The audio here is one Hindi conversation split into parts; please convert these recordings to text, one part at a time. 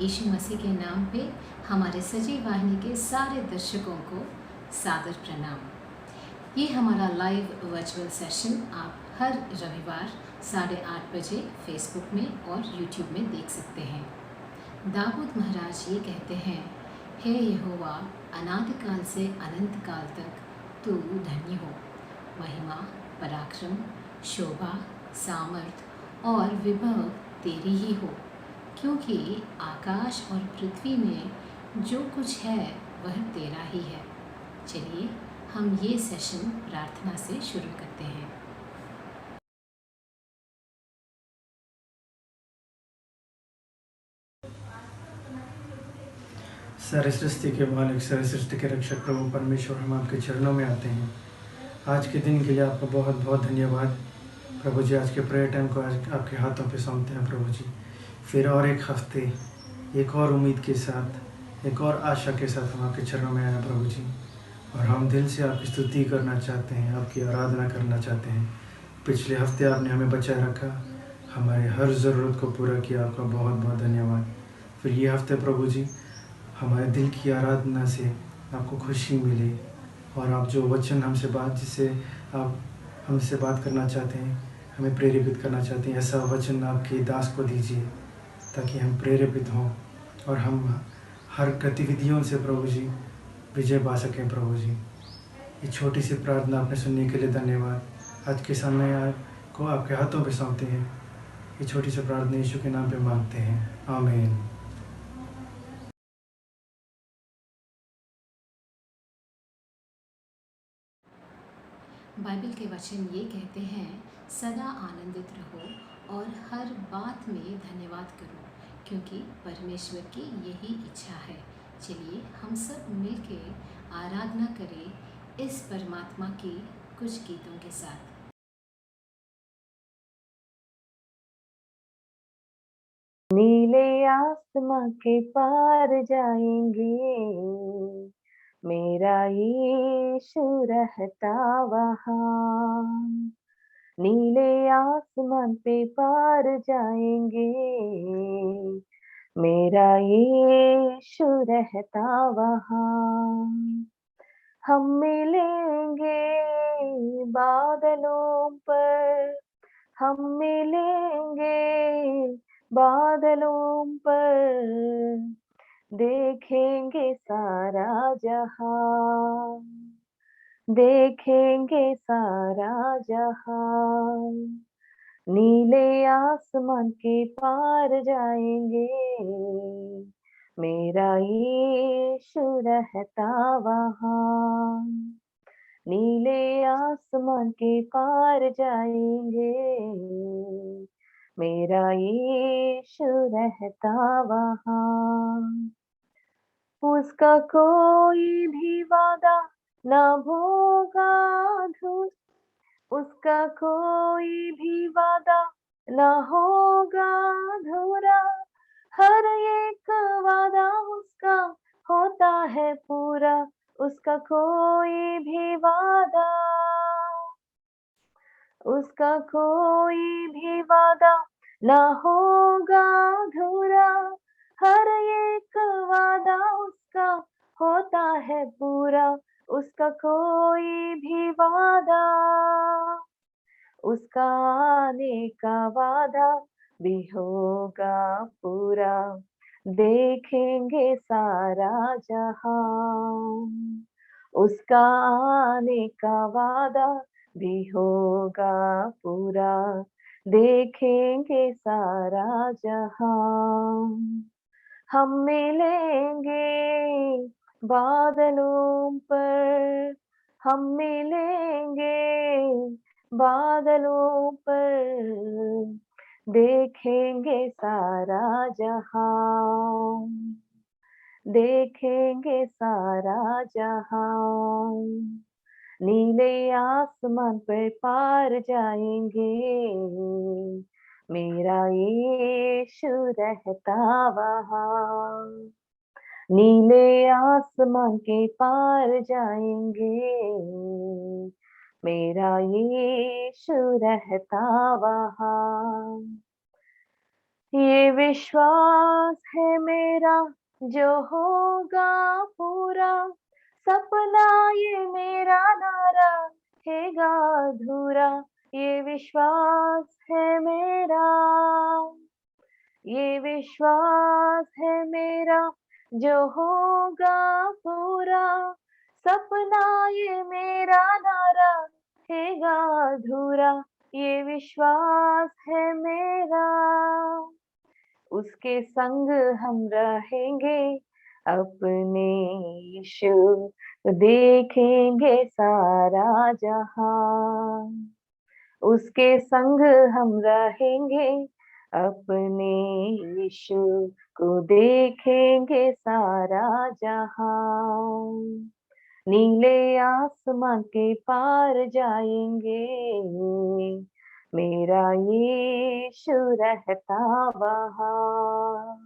यीशु मसीह के नाम पे हमारे सजीव वाहिनी के सारे दर्शकों को सादर प्रणाम। ये हमारा लाइव वर्चुअल सेशन आप हर रविवार 8:30 बजे फेसबुक में और यूट्यूब में देख सकते हैं। दाऊद महाराज ये कहते हैं, हे यहोवा, अनादिकाल से अनंत काल तक तू धन्य हो। महिमा, पराक्रम, शोभा, सामर्थ और विभव तेरी ही हो, क्योंकि आकाश और पृथ्वी में जो कुछ है वह तेरा ही है। चलिए हम ये सेशन प्रार्थना से शुरू करते हैं। सारे सृष्टि के मालिक, सारे सृष्टि के रक्षक प्रभु परमेश्वर, हम आपके चरणों में आते हैं। आज के दिन के लिए आपका बहुत बहुत धन्यवाद प्रभु जी। आज के प्रेयर टाइम को आज आपके हाथों पे सौंपते हैं प्रभु जी। फिर और एक हफ्ते, एक और उम्मीद के साथ, एक और आशा के साथ हम आपके चरणों में आए हैं प्रभु जी। और हम दिल से आपकी स्तुति करना चाहते हैं, आपकी आराधना करना चाहते हैं। पिछले हफ्ते आपने हमें बचाए रखा, हमारे हर ज़रूरत को पूरा किया, आपका बहुत बहुत धन्यवाद। फिर ये हफ्ते प्रभु जी हमारे दिल की आराधना से आपको खुशी मिले, और आप जो वचन हमसे बात, जिससे आप हमसे बात करना चाहते हैं, हमें प्रेरित करना चाहते हैं, ऐसा वचन आपके दास को दीजिए ताकि हम प्रेरित हों और हम हर गतिविधियों से प्रभु जी विजय पा सकें प्रभु जी। ये छोटी सी प्रार्थना आपने सुनने के लिए धन्यवाद। आज के समय को आपके हाथों पे सौंपते हैं। ये छोटी सी प्रार्थना यीशु के नाम पे मांगते हैं, आमीन। बाइबल के वचन ये कहते हैं, सदा आनंदित रहो और हर बात में धन्यवाद करो, क्योंकि परमेश्वर की यही इच्छा है। चलिए हम सब मिलके आराधना करें इस परमात्मा की कुछ गीतों के साथ। नीले आसमां के पार जाएंगे, मेरा यीशु रहता वहाँ। नीले आसमान पे पार जाएंगे, मेरा यीशु रहता वहाँ। हम मिलेंगे बादलों पर, हम मिलेंगे बादलों पर, देखेंगे सारा जहां, देखेंगे सारा जहां। नीले आसमान के पार जाएंगे, मेरा यीशु रहता वहाँ। नीले आसमान के पार जाएंगे, मेरा यीशु रहता वहाँ। उसका कोई भी वादा ना होगा अधूरा, उसका कोई भी वादा ना होगा अधूरा। हर एक वादा उसका होता है पूरा, उसका कोई भी वादा, उसका कोई भी वादा ना होगा अधूरा। हर एक वादा उसका होता है पूरा, उसका कोई भी वादा, उसका आने का वादा भी होगा पूरा। देखेंगे सारा जहां, उसका आने का वादा भी होगा पूरा। देखेंगे सारा जहां। हम मिलेंगे बादलों पर, हम मिलेंगे बादलों पर, देखेंगे सारा जहां, देखेंगे सारा जहां। नीले आसमान पे पार जाएंगे, मेरा यीशु रहता वहाँ। नीले आसमान के पार जाएंगे, मेरा यीशु रहता वहाँ। ये विश्वास है मेरा जो होगा पूरा, सपना ये मेरा ना रहेगा अधूरा। ये विश्वास है मेरा, ये विश्वास है मेरा जो होगा पूरा, सपना ये मेरा ना रहेगा अधूरा। ये विश्वास है मेरा, उसके संग हम रहेंगे अपने यीशु, देखेंगे सारा जहां। उसके संग हम रहेंगे अपने यीशु को, देखेंगे सारा जहां। नीले आसमान के पार जाएंगे, मेरा यीशु रहता वहां।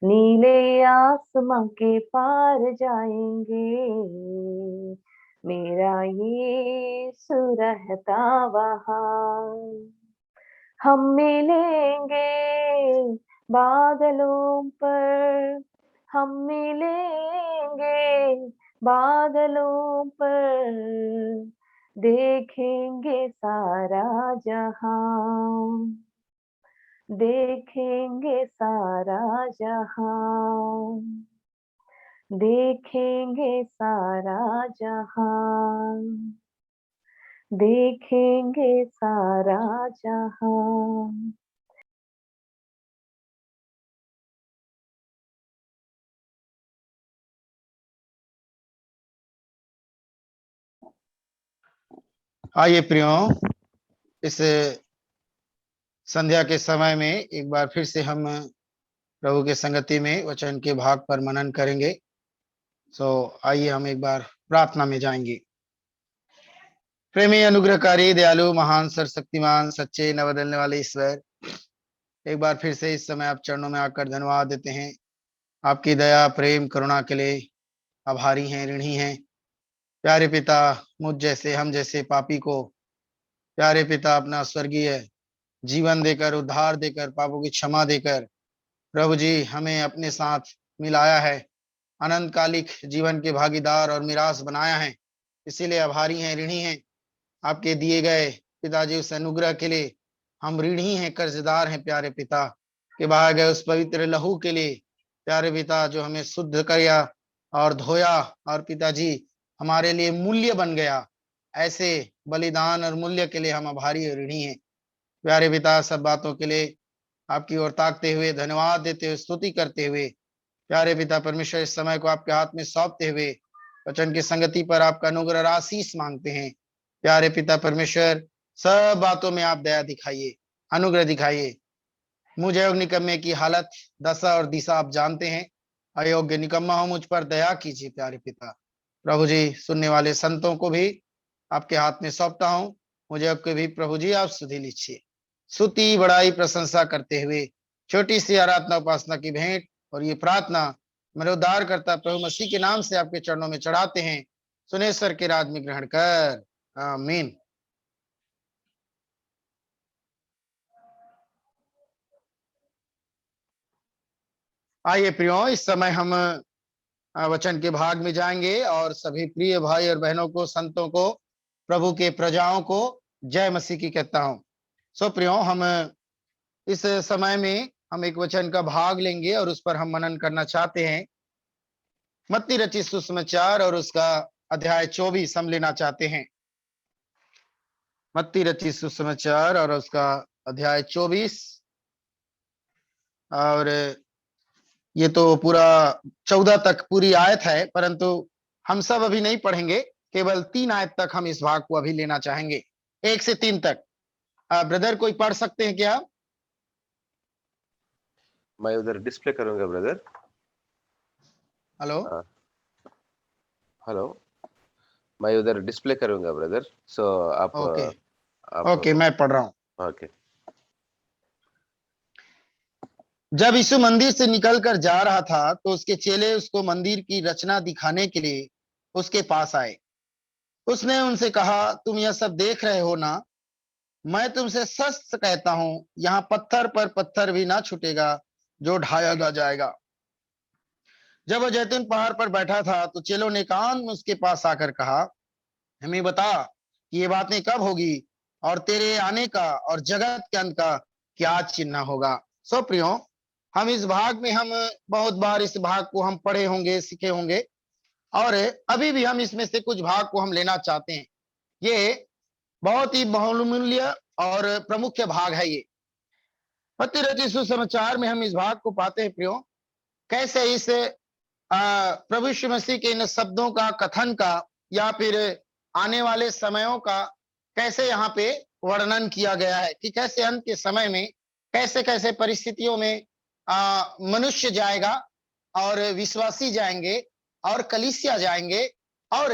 नीले आसमां के पार जाएंगे, मेरा यीशु रहता वहां। हम मिलेंगे बादलों पर, हम मिलेंगे बादलों पर, देखेंगे सारा जहां, देखेंगे सारा जहां, देखेंगे सारा जहां, देखेंगे सारा जहां। आइए प्रियो, इस संध्या के समय में एक बार फिर से हम प्रभु के संगति में वचन के भाग पर मनन करेंगे। आइए हम एक बार प्रार्थना में जाएंगे। प्रेमी, अनुग्रहकारी, दयालु, महान, सर्वशक्तिमान, सच्चे, न बदलने वाले ईश्वर, एक बार फिर से इस समय आप चरणों में आकर धन्यवाद देते हैं। आपकी दया, प्रेम, करुणा के लिए आभारी हैं, ऋणी हैं। प्यारे पिता, मुझ जैसे, हम जैसे पापी को प्यारे पिता अपना स्वर्गीय जीवन देकर, उद्धार देकर, पापों की क्षमा देकर प्रभु जी हमें अपने साथ मिलाया है, अनंत कालिक जीवन के भागीदार और मिरास बनाया है। इसीलिए आभारी हैं, ऋणी हैं। आपके दिए गए पिताजी उस अनुग्रह के लिए हम ऋणी हैं, कर्जदार हैं। प्यारे पिता के बहाए गए उस पवित्र लहू के लिए प्यारे पिता, जो हमें शुद्ध किया और धोया और पिताजी हमारे लिए मूल्य बन गया, ऐसे बलिदान और मूल्य के लिए हम आभारी और ऋणी हैं। प्यारे पिता, सब बातों के लिए आपकी ओर ताकते हुए, धन्यवाद देते हुए, स्तुति करते हुए प्यारे पिता परमेश्वर, इस समय को आपके हाथ में सौंपते हुए वचन की संगति पर आपका अनुग्रह और आशीष मांगते हैं। प्यारे पिता परमेश्वर, सब बातों में आप दया दिखाइए, अनुग्रह दिखाइए। मुझे अयोग्य निकम्मे की हालत, दशा और दिशा आप जानते हैं। अयोग्य निकम्मा हो, मुझ पर दया कीजिए। प्यारे पिता प्रभु जी, सुनने वाले संतों को भी आपके हाथ में सौंपता हूँ। मुझे आपके भी प्रभु जी आप सुधि लीजिए। स्तुति, बड़ाई, प्रशंसा करते हुए छोटी सी आराधना उपासना की भेंट और ये प्रार्थना मेरे उद्धार करता प्रभु मसीह के नाम से आपके चरणों में चढ़ाते हैं। सुनेश्वर के राज में ग्रहण कर, आमीन। आइए प्रियो, इस समय हम वचन के भाग में जाएंगे और सभी प्रिय भाई और बहनों को, संतों को, प्रभु के प्रजाओं को जय मसीह की कहता हूं। प्रियो, हम इस समय में हम एक वचन का भाग लेंगे और उस पर हम मनन करना चाहते हैं। मत्ती रचित सुसमाचार और उसका अध्याय 24 हम लेना चाहते हैं। मत्ती रचित सुसमाचार और उसका अध्याय 24, और ये तो पूरा 14 तक पूरी आयत है, परंतु हम सब अभी नहीं पढ़ेंगे, केवल 3 आयत तक हम इस भाग को अभी लेना चाहेंगे, 1 से 3 तक। ब्रदर, कोई पढ़ सकते हैं क्या? मैं उधर डिस्प्ले करूंगा ब्रदर। हेलो हेलो, मैं उधर डिस्प्ले करूंगा ब्रदर। आप ओके, मैं पढ़ रहा हूँ। ओके। जब यीशु मंदिर से निकलकर जा रहा था तो उसके चेले उसको मंदिर की रचना दिखाने के लिए उसके पास आए। उसने उनसे कहा, तुम यह सब देख रहे हो ना? मैं तुमसे सच कहता हूं, यहाँ पत्थर पर पत्थर भी ना छूटेगा जो ढाया ना जाएगा। जब वो जैतून पहाड़ पर बैठा था तो चेलों ने कान में उसके पास आकर कहा, हमें बता कि ये बातें कब होगी और तेरे आने का और जगत के अंत का क्या चिन्ह होगा। सो प्रियो, हम इस भाग में हम बहुत बार इस भाग को हम पढ़े होंगे, सीखे होंगे, और अभी भी हम इसमें से कुछ भाग को हम लेना चाहते हैं। ये बहुत ही बहुमूल्य और प्रमुख भाग है। ये मत्ती रचित सुसमाचार में हम इस भाग को पाते हैं प्रियो, कैसे इस प्रभु यीशु मसीह के इन शब्दों का कथन का या फिर आने वाले समयों का कैसे यहाँ पे वर्णन किया गया है कि कैसे अंत के समय में कैसे कैसे परिस्थितियों में मनुष्य जाएगा और विश्वासी जाएंगे और कलीसिया जाएंगे और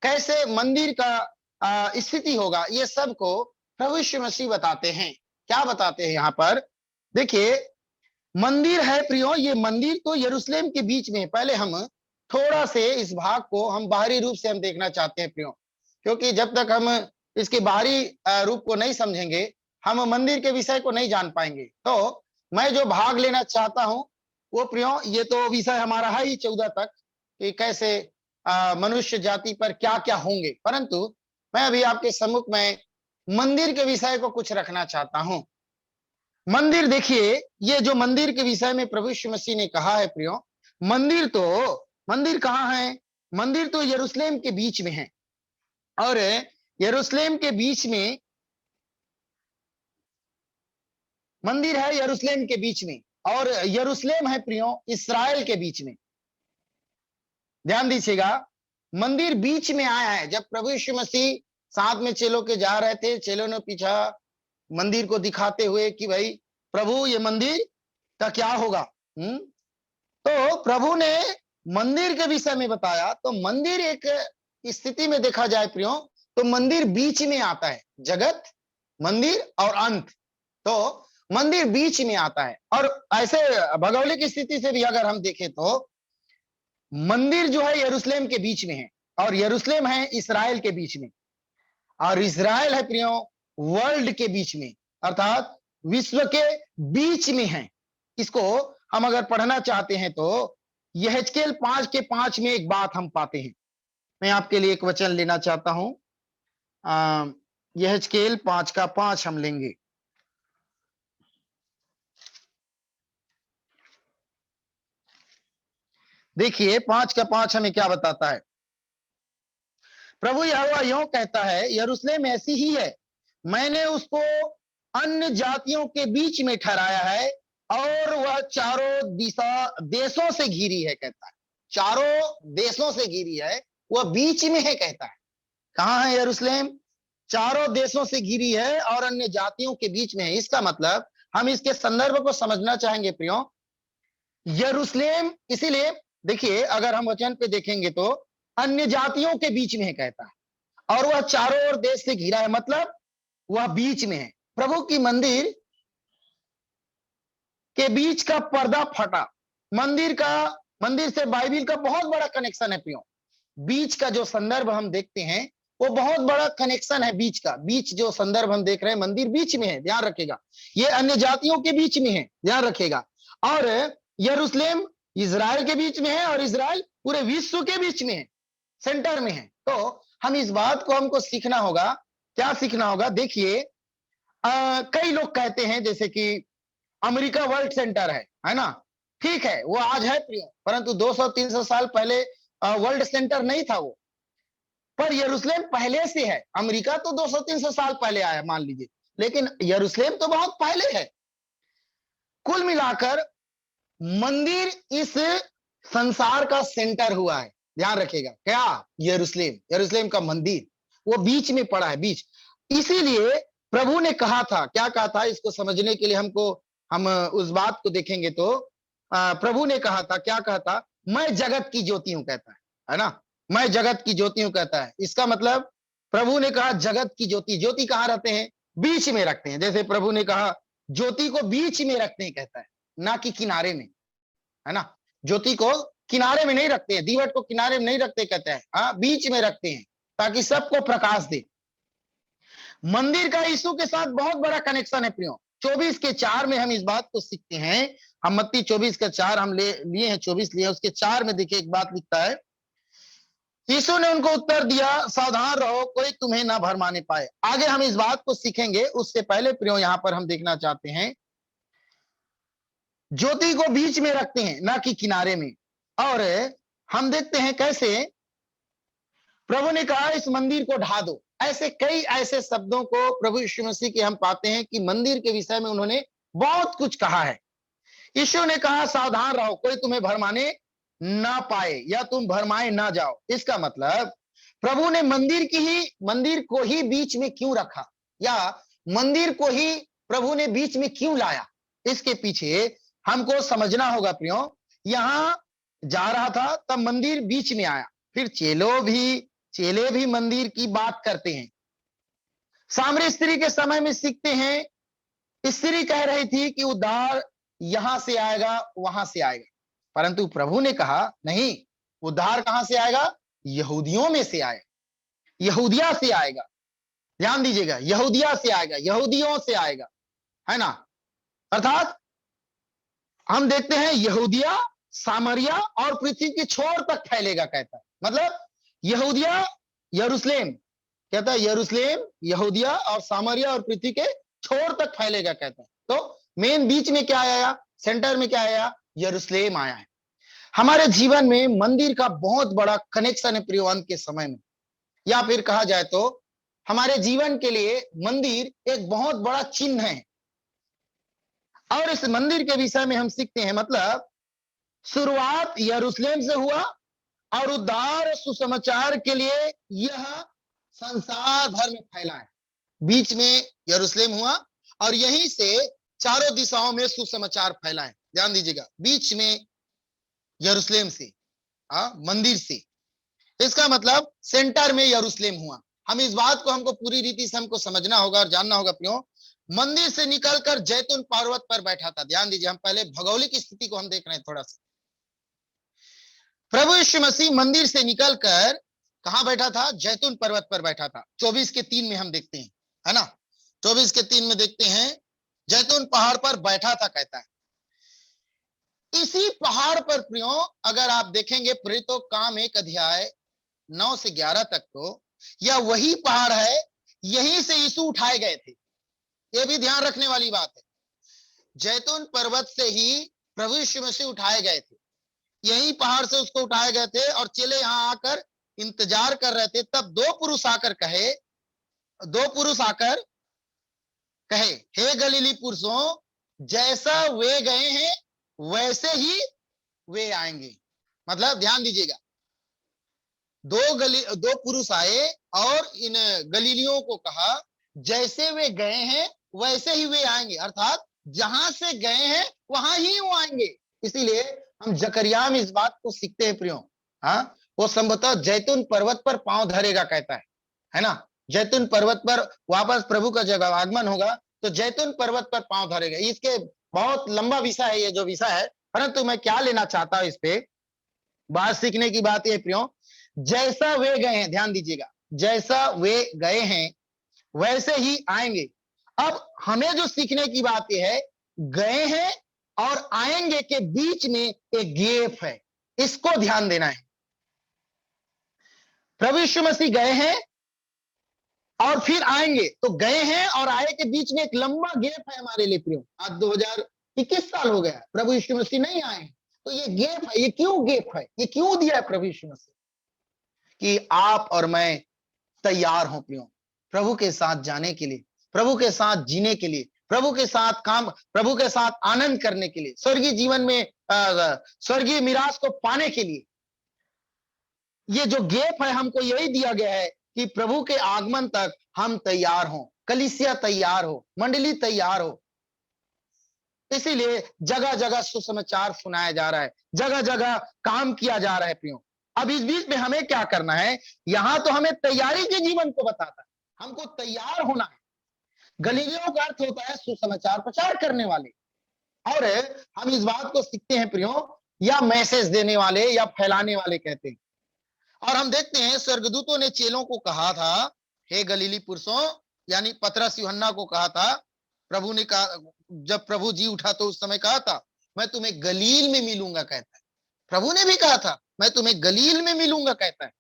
कैसे मंदिर का स्थिति होगा। ये सब को प्रभु यीशु मसीह बताते हैं। क्या बताते हैं यहाँ पर? देखिए, मंदिर है प्रियो, ये मंदिर तो यरूशलेम के बीच में। पहले हम थोड़ा से इस भाग को हम बाहरी रूप से हम देखना चाहते हैं प्रियो, क्योंकि जब तक हम इसके बाहरी रूप को नहीं समझेंगे हम मंदिर के विषय को नहीं जान पाएंगे। तो मैं जो भाग लेना चाहता हूं वो प्रियो, ये तो विषय हमारा है ही 14 तक कि कैसे मनुष्य जाति पर क्या क्या होंगे, परंतु मैं अभी आपके सम्मुख में मंदिर के विषय को कुछ रखना चाहता हूं। मंदिर, देखिए, ये जो मंदिर के विषय में प्रभु यीशु मसीह ने कहा है प्रियो, मंदिर कहाँ है? मंदिर तो यरूशलेम के बीच में है, और यरूशलेम के बीच में मंदिर है, यरूशलेम के बीच में, और यरूशलेम है प्रियो इस्राएल के बीच में। ध्यान दीजिएगा, मंदिर बीच में आया है। जब प्रभु यीशु मसीह साथ में चेलों के जा रहे थे, चेलों ने पीछा मंदिर को दिखाते हुए कि भाई प्रभु ये मंदिर का क्या होगा। तो प्रभु ने मंदिर के विषय में बताया। तो मंदिर एक स्थिति में देखा जाए प्रियो तो मंदिर बीच में आता है, जगत, मंदिर और अंत, तो मंदिर बीच में आता है। और ऐसे भौगोलिक स्थिति से भी अगर हम देखें तो मंदिर जो है यरूशलेम के बीच में है, और यरूशलेम है इस्राएल के बीच में, और इस्राएल है प्रियो वर्ल्ड के बीच में, अर्थात विश्व के बीच में है। इसको हम अगर पढ़ना चाहते हैं तो यहेजकेल 5:5 में एक बात हम पाते हैं। मैं आपके लिए एक वचन लेना चाहता हूं, यहेजकेल 5:5 हम लेंगे। देखिए 5:5 हमें क्या बताता है। प्रभु यहोवा यूं कहता है, यरूशलेम ऐसी ही है, मैंने उसको अन्य जातियों के बीच में ठहराया है और वह चारों दिशा देशों से घिरी है। कहता है चारों देशों से घिरी है, वह बीच में है। कहता है कहां है यरूशलेम? चारों देशों से घिरी है और अन्य जातियों के बीच में है। इसका मतलब हम इसके संदर्भ को समझना चाहेंगे प्रियो। यरूशलेम, इसीलिए देखिए अगर हम वचन पे देखेंगे तो अन्य जातियों के बीच में है कहता है, और वह चारों ओर देश से घिरा है, मतलब वह बीच में है। प्रभु की मंदिर के बीच का पर्दा फटा। मंदिर से बाइबिल का बहुत बड़ा कनेक्शन है प्रियो। बीच का जो संदर्भ हम देखते हैं वो बहुत बड़ा कनेक्शन है। बीच का, बीच जो संदर्भ हम देख रहे हैं, मंदिर बीच में है, ध्यान रखेगा। ये अन्य जातियों के बीच में है, ध्यान रखेगा। और यरूशलेम इजराइल के बीच में है, और इजराइल पूरे विश्व के बीच में है, सेंटर में है। तो हम इस बात को हमको सीखना होगा। क्या सीखना होगा? देखिए कई लोग कहते हैं जैसे कि अमेरिका वर्ल्ड सेंटर है ना, ठीक है, वो आज है प्रियो, परंतु 200-300 साल पहले वर्ल्ड सेंटर नहीं था वो। पर यरूशलेम पहले से है। अमेरिका तो 200-300 साल पहले आया मान लीजिए, लेकिन यरूशलेम तो बहुत पहले है। कुल मिलाकर मंदिर इस संसार का सेंटर हुआ है, ध्यान रखिएगा। क्या? यरूशलेम का मंदिर वो बीच में पड़ा है, बीच। इसीलिए प्रभु ने कहा था, क्या कहा था, इसको समझने के लिए हम उस बात को देखेंगे तो प्रभु ने कहा था, क्या कहा था? मैं जगत की ज्योति हूं, कहता है ना, मैं जगत की ज्योति हूं कहता है। इसका मतलब प्रभु ने कहा जगत की ज्योति। ज्योति कहां रखते हैं? बीच में रखते हैं। जैसे प्रभु ने कहा ज्योति को बीच में रखते हैं, कहता है, ना कि किनारे में, है ना। ज्योति को किनारे में नहीं रखते हैं, दीवट को किनारे में नहीं रखते, कहते हैं हाँ बीच में रखते हैं ताकि सबको प्रकाश दे। मंदिर का यीशु के साथ बहुत बड़ा कनेक्शन है प्रियो। 24 के 4 में हम इस बात को सीखते हैं। हम मत्ती 24 के 4 हम लिए हैं, 24 लिए, उसके 4 में देखिए एक बात लिखता है, यीशु ने उनको उत्तर दिया, सावधान रहो कोई तुम्हें ना भरमाने पाए। आगे हम इस बात को सीखेंगे, उससे पहले प्रियो यहां पर हम देखना चाहते हैं, ज्योति को बीच में रखते हैं ना कि किनारे में। और हम देखते हैं कैसे प्रभु ने कहा इस मंदिर को ढा दो। ऐसे कई ऐसे शब्दों को प्रभु यीशु मसीह के हम पाते हैं कि मंदिर के विषय में उन्होंने बहुत कुछ कहा है। यीशु ने कहा सावधान रहो कोई तुम्हें भरमाने ना पाए या तुम भरमाए ना जाओ। इसका मतलब प्रभु ने मंदिर को ही बीच में क्यों रखा, या मंदिर को ही प्रभु ने बीच में क्यों लाया, इसके पीछे हमको समझना होगा प्रियो। यहां जा रहा था तब मंदिर बीच में आया, फिर चेले भी मंदिर की बात करते हैं। सामरी स्त्री के समय में सीखते हैं, स्त्री कह रही थी कि उद्धार यहां से आएगा वहां से आएगा, परंतु प्रभु ने कहा नहीं, उद्धार कहां से आएगा, यहूदियों में से आएगा, यहूदिया से आएगा। ध्यान दीजिएगा, यहूदिया से आएगा, यहूदियों से आएगा, है ना। अर्थात हम देखते हैं यहूदिया, सामरिया और पृथ्वी के छोर तक फैलेगा कहता है। मतलब यहूदिया, यरूशलेम, कहता है यरूशलेम, यहूदिया और सामरिया और पृथ्वी के छोर तक फैलेगा कहता है। तो मेन बीच में क्या आया, सेंटर में क्या आया, यरूशलेम आया है। हमारे जीवन में मंदिर का बहुत बड़ा कनेक्शन है प्रियो अंत के समय में, या फिर कहा जाए तो हमारे जीवन के लिए मंदिर एक बहुत बड़ा चिन्ह है। और इस मंदिर के विषय में हम सीखते हैं, मतलब शुरुआत यरूशलेम से हुआ और उद्धार सुसमाचार के लिए यह संसार भर में फैला है। बीच में यरूशलेम हुआ और यहीं से चारों दिशाओं में सुसमाचार फैला है। ध्यान दीजिएगा, बीच में यरूशलेम से, मंदिर से, इसका मतलब सेंटर में यरूशलेम हुआ। हम इस बात को हमको पूरी रीति से हमको समझना होगा और जानना होगा प्रियो। मंदिर से निकलकर जैतून पर्वत पर बैठा था। ध्यान दीजिए, हम पहले भौगोलिक स्थिति को हम देख रहे हैं थोड़ा सा। प्रभु यीशु मसीह मंदिर से निकलकर कहां बैठा था, जैतून पर्वत पर बैठा था। 24 के 3 में हम देखते हैं, है ना, 24 के 3 में देखते हैं, जैतून पहाड़ पर बैठा था कहता है। इसी पहाड़ पर प्रियो अगर आप देखेंगे प्रेरितों काम 1 अध्याय 9 से 11 तक, तो यह वही पहाड़ है, यहीं से यीशु उठाए गए थे। यह भी ध्यान रखने वाली बात है, जैतून पर्वत से ही प्रभु यीशु मसीह उठाए गए थे, यही पहाड़ से उसको उठाए गए थे। और चेले यहां आकर इंतजार कर रहे थे। तब दो पुरुष आकर कहे हे गलीली पुरुषों, जैसा वे गए हैं वैसे ही वे आएंगे। मतलब ध्यान दीजिएगा, दो पुरुष आए और इन गलीलियों को कहा जैसे वे गए हैं वैसे ही वे आएंगे। अर्थात जहां से गए हैं वहां ही वो आएंगे। इसीलिए हम जकरिया में इस बात को सीखते हैं प्रियो। हाँ, वो संभवतः जैतून पर्वत पर पांव धरेगा कहता है ना। जैतून पर्वत पर वापस प्रभु का जब आगमन होगा तो जैतून पर्वत पर पांव धरेगा। इसके बहुत लंबा विषय है ये जो विषय है, परंतु मैं क्या लेना चाहता हूं इस पे, बात सीखने की बात है प्रियो। जैसा वे गए हैं, ध्यान दीजिएगा, जैसा वे गए हैं वैसे ही आएंगे। अब हमें जो सीखने की बात यह है, गए हैं और आएंगे के बीच में एक गैप है, इसको ध्यान देना है। प्रभु यीशु मसीह गए हैं और फिर आएंगे, तो गए हैं और आए के बीच में एक लंबा गैप है हमारे लिए प्रियो। आज 2021 साल हो गया, प्रभु यीशु मसीह नहीं आए, तो ये गैप है। ये क्यों गैप है, ये क्यों दिया है प्रभु यीशु मसीह, कि आप और मैं तैयार हों प्रियो प्रभु के साथ जाने के लिए, प्रभु के साथ जीने के लिए, प्रभु के साथ काम, प्रभु के साथ आनंद करने के लिए, स्वर्गीय जीवन में स्वर्गीय मिरास को पाने के लिए। ये जो गैप है हमको यही दिया गया है कि प्रभु के आगमन तक हम तैयार हों, कलीसिया तैयार हो, मंडली तैयार हो। इसीलिए जगह जगह सुसमाचार सुनाया जा रहा है, जगह जगह काम किया जा रहा है प्रियो। अब इस बीच में हमें क्या करना है, यहां तो हमें तैयारी के जीवन को बताता है, हमको तैयार होना है। गलीलियों का अर्थ होता है सुसमाचार प्रचार करने वाले, और हम इस बात को सीखते हैं प्रियो, या मैसेज देने वाले या फैलाने वाले कहते हैं। और हम देखते हैं स्वर्गदूतों ने चेलों को कहा था, हे गलीली पुरुषों, यानी पतरस यूहन्ना को कहा था, प्रभु ने कहा, जब प्रभु जी उठा तो उस समय कहा था मैं तुम्हें गलील में मिलूंगा, कहता है। प्रभु ने भी कहा था मैं तुम्हें गलील में मिलूंगा, कहता है।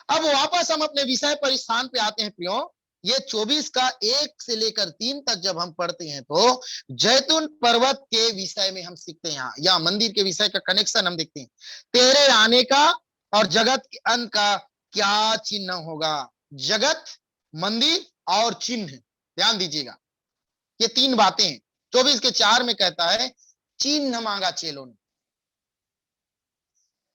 अब वापस हम अपने विषय पर इस स्थान पे आते हैं प्रियो। ये 24 का 1 से लेकर 3 तक जब हम पढ़ते हैं तो जैतून पर्वत के विषय में हम सीखते हैं। या मंदिर के विषय का कनेक्शन हम देखते हैं। तेरे आने का और जगत के अंत का क्या चिन्ह होगा। जगत, मंदिर और चिन्ह, ध्यान दीजिएगा, ये 3 बातें हैं। 24 के 4 में कहता है चिन्ह मांगा चेलों ने।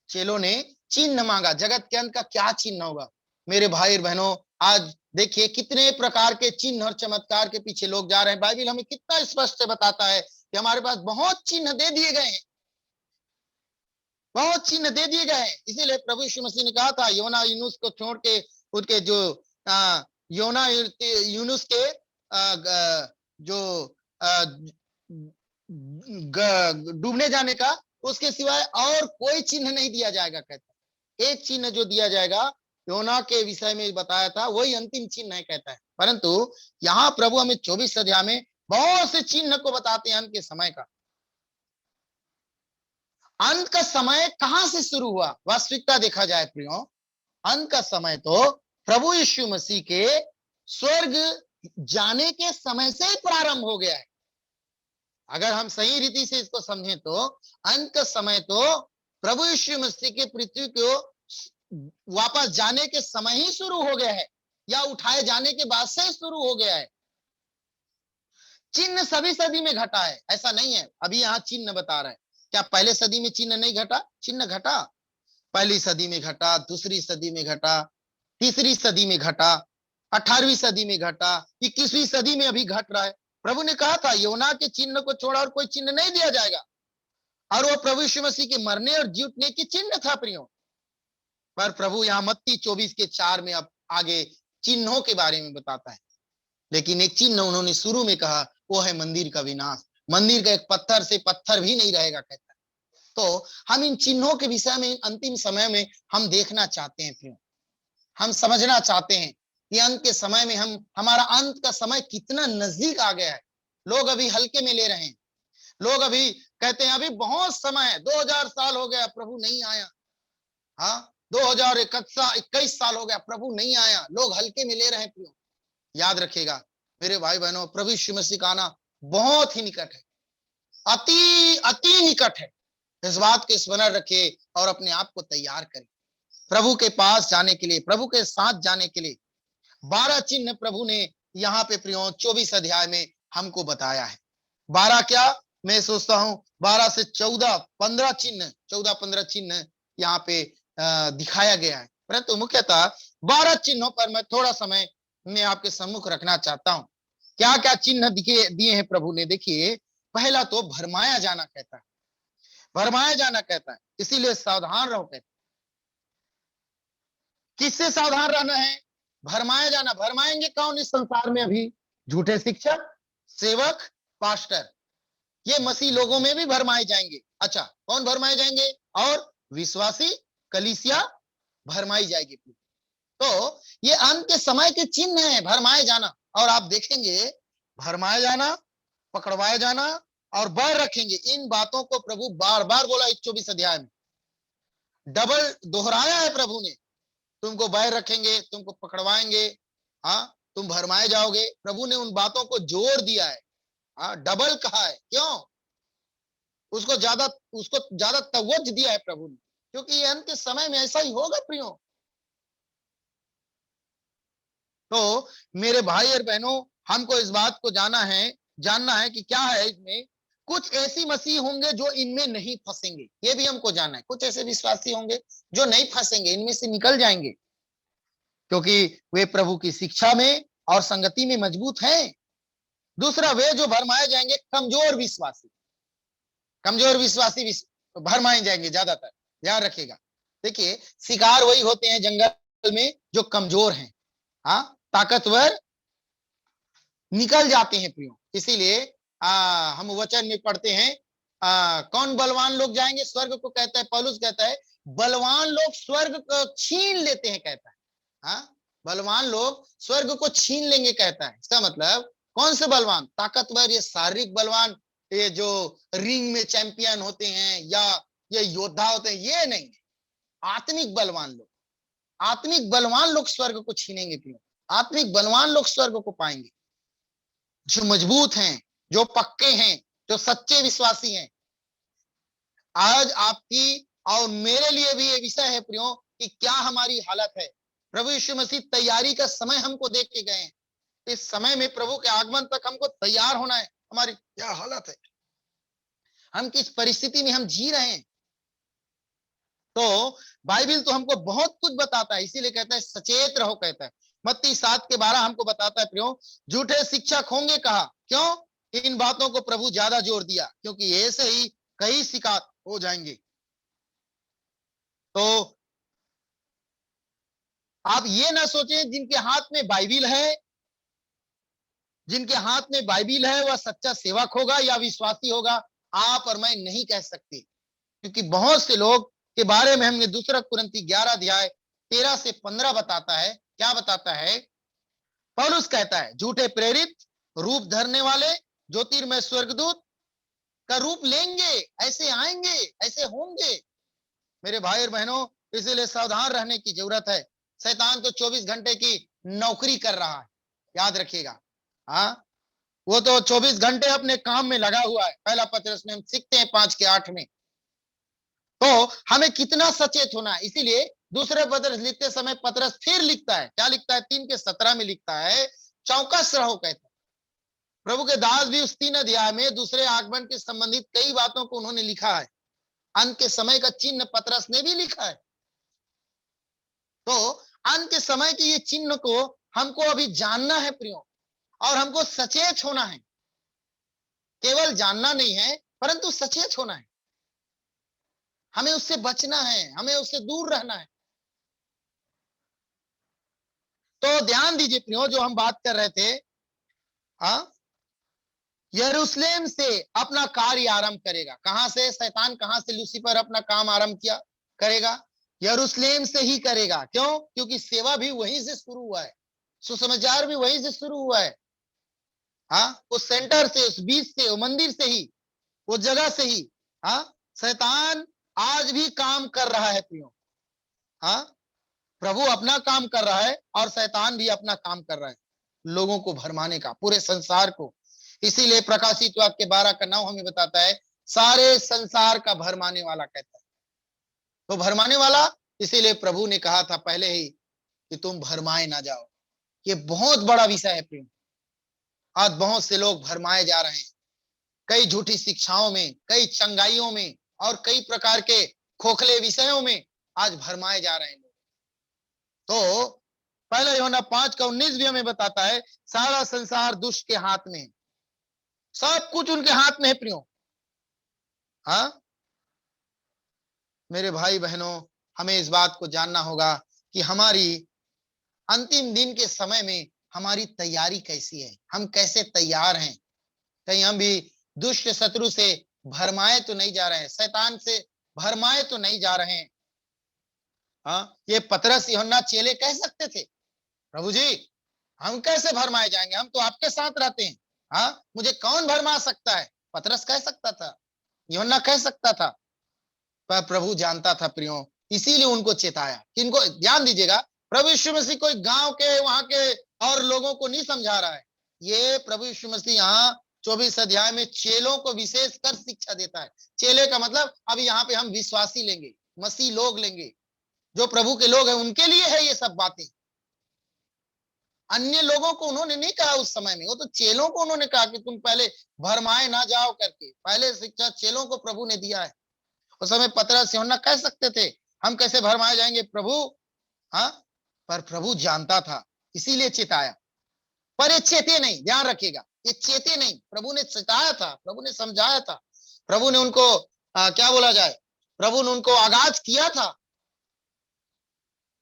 चेलों ने चिन्ह मांगा, जगत के अंत का क्या चिन्ह होगा। मेरे भाई और बहनों, आज देखिए कितने प्रकार के चिन्ह और चमत्कार के पीछे लोग जा रहे हैं। बाइबल हमें कितना स्पष्ट से बताता है कि हमारे पास बहुत चिन्ह दे दिए गए हैं, बहुत चिन्ह दे दिए गए हैं। इसीलिए प्रभु यीशु मसीह ने कहा था योना यूनुस को छोड़ के, उनके जो योना यूनुस के जो डूबने जाने का, उसके सिवाय और कोई चिन्ह नहीं दिया जाएगा, कहता है। एक चिन्ह जो दिया जाएगा योना के विषय में बताया था, वही अंतिम चिन्ह है, कहता है। परंतु यहाँ प्रभु हमें 24 अध्याय में बहुत से चिन्ह को बताते हैं अंत के समय का। अंत का समय कहां से शुरू हुआ? वास्तविकता देखा जाए प्रियो, अंत का समय तो प्रभु यीशु मसीह के स्वर्ग जाने के समय से ही प्रारंभ हो गया है। अगर हम सही रीति से इसको समझें तो अंत का समय तो प्रभु यीशु मसीह के पृथ्वी को वापस जाने के समय ही शुरू हो गया है, या उठाए जाने के बाद से शुरू हो गया है। चिन्ह सभी सदी में घटा है, ऐसा नहीं है। अभी यहाँ चिन्ह बता रहा है, क्या पहले सदी में चिन्ह नहीं घटा? चिन्ह घटा, पहली सदी में घटा, दूसरी सदी में घटा, तीसरी सदी में घटा, 18वीं सदी में घटा, 21वीं सदी में अभी घट रहा है। प्रभु ने कहा था योना के चिन्ह को छोड़ा और कोई चिन्ह नहीं दिया जाएगा, और वो प्रभु यीशु मसीह के मरने और जी उठने की चिन्ह था प्रियो। पर प्रभु यहाँ मत्ती 24 के 4 में अब आगे चिन्हों के बारे में बताता है। लेकिन एक चिन्ह उन्होंने शुरू में कहा, वो है मंदिर का विनाश। मंदिर का एक पत्थर से पत्थर भी नहीं रहेगा, कहता है। तो हम इन चिन्हों के विषय में अंतिम समय में हम देखना चाहते हैं प्रियो, हम समझना चाहते हैं कि अंत के समय में हमारा अंत का समय कितना नजदीक आ गया है। लोग अभी हल्के में ले रहे हैं, लोग अभी कहते हैं अभी बहुत समय है, 2000 साल हो गया प्रभु नहीं आया, हाँ 2021 साल हो गया प्रभु नहीं आया, लोग हल्के में ले रहे हैं प्रियो। याद रखिएगा मेरे भाई बहनों, प्रभु यीशु मसीह का आना बहुत ही निकट है, अति अति निकट है। इस बात को स्मरण रखिए और अपने आप को तैयार करें प्रभु के पास जाने के लिए, प्रभु के साथ जाने के लिए। 12 चिन्ह प्रभु ने यहाँ पे प्रियो 24 अध्याय में हमको बताया है। 12 क्या, मैं सोचता हूं 12 से 14-15 चिन्ह, 14-15 चिन्ह यहाँ पे दिखाया गया है। परंतु मुख्यतः 12 चिन्हों पर मैं थोड़ा समय मैं आपके सम्मुख रखना चाहता हूं। क्या क्या चिन्ह दिए हैं प्रभु ने? देखिए, पहला तो भरमाया जाना कहता है, भरमाया जाना कहता है, इसीलिए सावधान रहो कहता है। किससे सावधान रहना है? भरमाया जाना। भरमाएंगे कौन इस संसार में? अभी झूठे शिक्षक, सेवक, पास्टर, ये मसीह लोगों में भी भरमाए जाएंगे। अच्छा, कौन भरमाए जाएंगे? और विश्वासी कलीसिया भरमाई जाएगी। तो ये अंत के समय के चिन्ह है, भरमाए जाना। और आप देखेंगे भरमाया जाना, पकड़वाया जाना और बैर रखेंगे, इन बातों को प्रभु बार बार बोला। 24 अध्याय में डबल दोहराया है प्रभु ने, तुमको बैर रखेंगे, तुमको पकड़वाएंगे, हाँ तुम भरमाए जाओगे। प्रभु ने उन बातों को जोर दिया है, हाँ डबल कहा है। क्यों? उसको ज्यादा तवज्जो दिया है प्रभु ने, क्योंकि ये अंत के समय में ऐसा ही होगा प्रियो। तो मेरे भाई और बहनों, हमको इस बात को जानना है कि क्या है इसमें। कुछ ऐसी मसीह होंगे जो इनमें नहीं फंसेंगे, ये भी हमको जानना है। कुछ ऐसे विश्वासी होंगे जो नहीं फंसेंगे, इनमें से निकल जाएंगे, क्योंकि वे प्रभु की शिक्षा में और संगति में मजबूत हैं। दूसरा, वे जो भरमाए जाएंगे कमजोर विश्वासी भरमाए जाएंगे ज्यादातर, ध्यान रखिएगा। देखिए, शिकार वही होते हैं जंगल में जो कमजोर हैं, हाँ ताकतवर निकल जाते हैं प्रियो। इसीलिए हम वचन में पढ़ते हैं, कौन बलवान लोग जाएंगे स्वर्ग को? कहता है पौलुस, कहता है बलवान लोग स्वर्ग को छीन लेते हैं, कहता है। हाँ, बलवान लोग स्वर्ग को छीन लेंगे कहता है। इसका मतलब कौन से बलवान? ताकतवर, ये शारीरिक बलवान, ये जो रिंग में चैंपियन होते हैं या ये योद्धा होते हैं, ये नहीं। आत्मिक बलवान लोग, आत्मिक बलवान लोग स्वर्ग को छीनेंगे। क्यों? आत्मिक बलवान लोग स्वर्ग को पाएंगे, जो मजबूत हैं, जो पक्के हैं, जो सच्चे विश्वासी हैं। आज आपकी और मेरे लिए भी ये विषय है प्रियो कि क्या हमारी हालत है। प्रभु यीशु मसीह तैयारी का समय हमको देख के गए हैं। इस समय में प्रभु के आगमन तक हमको तैयार होना है। हमारी क्या हालत है, हम किस परिस्थिति में हम जी रहे हैं। तो बाइबल तो हमको बहुत कुछ बताता है, इसीलिए कहता है सचेत रहो। कहता है मत्ती 7:12 हमको बताता है प्रियो, झूठे शिक्षक होंगे कहा। क्यों? इन बातों को प्रभु ज्यादा जोर दिया, क्योंकि ऐसे ही कई शिकायत हो जाएंगे। तो आप ये ना सोचें जिनके हाथ में बाइबल है, जिनके हाथ में बाइबल है वह सच्चा सेवक होगा या विश्वासी होगा। आप और मैं नहीं कह सकते, क्योंकि बहुत से लोग के बारे में हमने दूसरा कुरिन्थी 11:13-15 बताता है। क्या बताता है? पौलुस कहता है झूठे प्रेरित, रूप धरने वाले, ज्योतिर्मय स्वर्गदूत का रूप लेंगे, ऐसे आएंगे, ऐसे होंगे। मेरे भाई और बहनों, इसीलिए सावधान रहने की जरूरत है। शैतान तो 24 घंटे की नौकरी कर रहा है, याद रखिएगा। हाँ, वो तो 24 घंटे अपने काम में लगा हुआ है। पहला पत्रस में हम सीखते हैं 5:8 में। तो हमें कितना सचेत होना है। इसीलिए दूसरे पत्रस लिखते समय पत्रस फिर लिखता है, क्या लिखता है? 3:17 में लिखता है चौकस रहो। कहता है प्रभु के दास भी उस 3 अध्याय में दूसरे आगमन के संबंधित कई बातों को उन्होंने लिखा है। अंत के समय का चिन्ह पत्रस ने भी लिखा है। तो अंत के समय के ये चिन्ह को हमको अभी जानना है प्रियो, और हमको सचेत होना है। केवल जानना नहीं है, परंतु सचेत होना है। हमें उससे बचना है, हमें उससे दूर रहना है। तो ध्यान दीजिए प्रियो, जो हम बात कर रहे थे, यरूशलेम से अपना कार्य आरंभ करेगा। कहां से? शैतान कहां से लूसीफर अपना काम आरंभ किया करेगा? यरूशलेम से ही करेगा। क्यों? क्योंकि सेवा भी वहीं से शुरू हुआ है, सुसमाचार भी वहीं से शुरू हुआ है। उस सेंटर से, उस बीच से, वो मंदिर से ही, वो जगह से ही शैतान आज भी काम कर रहा है प्रियो। प्रभु अपना काम कर रहा है और शैतान भी अपना काम कर रहा है, लोगों को भरमाने का, पूरे संसार को। इसीलिए प्रकाशित वाक्य 12:9 हमें बताता है सारे संसार का भरमाने वाला कहता है। तो भरमाने वाला, इसीलिए प्रभु ने कहा था पहले ही कि तुम भरमाए ना जाओ। ये बहुत बड़ा विषय है प्रेम। आज बहुत से लोग भरमाए जा रहे हैं, कई झूठी शिक्षाओं में, कई चंगाइयों में और कई प्रकार के खोखले विषयों में आज भरमाए जा रहे हैं लोग। तो पहला यूहन्ना 5:19 भी हमें बताता है सारा संसार दुष्ट के हाथ में, सब कुछ उनके हाथ में है प्रियो। मेरे भाई बहनों, हमें इस बात को जानना होगा कि हमारी अंतिम दिन के समय में हमारी तैयारी कैसी है, हम कैसे तैयार हैं। कहीं हम भी दुष्ट शत्रु से भरमाए तो नहीं जा रहे हैं, शैतान से भरमाए तो नहीं जा रहे हैं। ये पतरस यूहन्ना चेले कह सकते थे, प्रभु जी हम कैसे भरमाए जाएंगे, हम तो आपके साथ रहते हैं, मुझे कौन भरमा सकता है। पतरस कह सकता था, यूहन्ना कह सकता था, पर प्रभु जानता था प्रियो, इसीलिए उनको चेताया। किनको? ध्यान दीजिएगा, प्रभु यीशु मसीह कोई गांव के, वहां के और लोगों को नहीं समझा रहा है। ये प्रभु यीशु मसीह यहाँ 24 अध्याय में चेलों को विशेष कर शिक्षा देता है। चेले का मतलब अब यहाँ पे हम विश्वासी लेंगे, मसीह लोग लेंगे, जो प्रभु के लोग हैं, उनके लिए है ये सब बातें। अन्य लोगों को उन्होंने नहीं कहा उस समय में, वो तो चेलों को उन्होंने कहा कि तुम पहले भरमाए ना जाओ करके। पहले शिक्षा चेलों को प्रभु ने दिया है। उस समय पतरस यूहन्ना कह सकते थे हम कैसे भरमाए जाएंगे प्रभु, पर प्रभु जानता था, इसीलिए चेताया। पर ये चेते नहीं, ध्यान रखिएगा, ये चेते नहीं। प्रभु ने चेताया था, प्रभु ने समझाया था, प्रभु ने उनको क्या बोला जाए, प्रभु ने उनको आगाज किया था,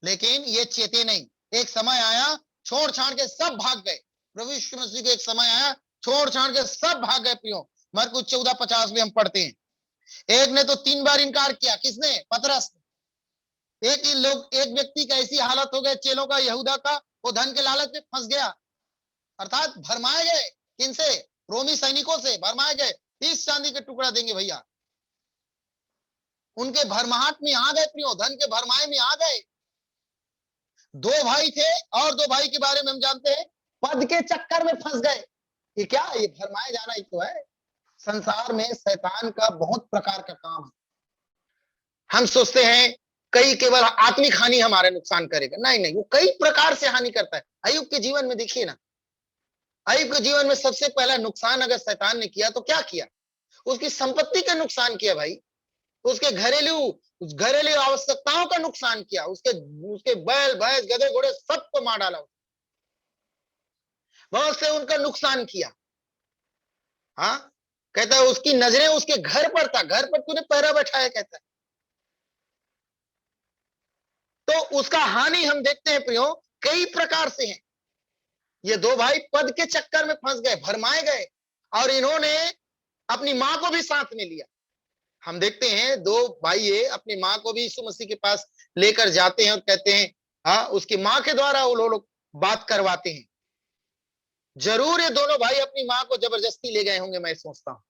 लेकिन ये चेते नहीं। एक समय आया, छोड़ छाड़ के सब भाग गए। प्रभु यीशु मसीह का एक समय आया, छोड़ छाड़ के सब भाग गए प्रियो। मरकुस 14:50 में हम पढ़ते हैं, एक ने तो 3 बार इनकार किया। किसने? पतरस ने। एक व्यक्ति का ऐसी हालत हो गई चेलों का, यहूदा का, वो धन के लालच में फंस गया, अर्थात भरमाए गए। किनसे? रोमी सैनिकों से भरमाए गए। 30 चांदी के टुकड़ा देंगे भैया। उनके भरमाहट में आ गए प्रियो, धन के भरमाए में आ गए। 2 भाई थे और 2 भाई के बारे में हम जानते हैं, पद के चक्कर में फंस गए। ये क्या? ये भरमाए जाना ही तो है। संसार में शैतान का बहुत प्रकार का काम है। हम सोचते हैं कई केवल आत्मिक हानि हमारे नुकसान करेगा, नहीं नहीं, वो कई प्रकार से हानि करता है। अय्यूब के जीवन में देखिए ना, अय्यूब के जीवन में सबसे पहला नुकसान अगर शैतान ने किया तो क्या किया? उसकी संपत्ति का नुकसान किया भाई, उसके घरेलू आवश्यकताओं का नुकसान किया, उसके बैल भैंस गधे घोड़े सबको मार डाला, बहुत से उनका नुकसान किया। हाँ, कहता है उसकी नजरें उसके घर पर था, घर पर तूने पहरा बैठाया, कहता है। तो उसका हानि हम देखते हैं प्रियो कई प्रकार से है। ये 2 भाई पद के चक्कर में फंस गए, भरमाए गए, और इन्होंने अपनी मां को भी साथ में लिया। हम देखते हैं 2 भाई ये अपनी मां को भी यीशु मसीह के पास लेकर जाते हैं और कहते हैं, हाँ, उसकी मां के द्वारा वो लोग बात करवाते हैं। जरूर ये दोनों भाई अपनी मां को जबरदस्ती ले गए होंगे, मैं सोचता हूं।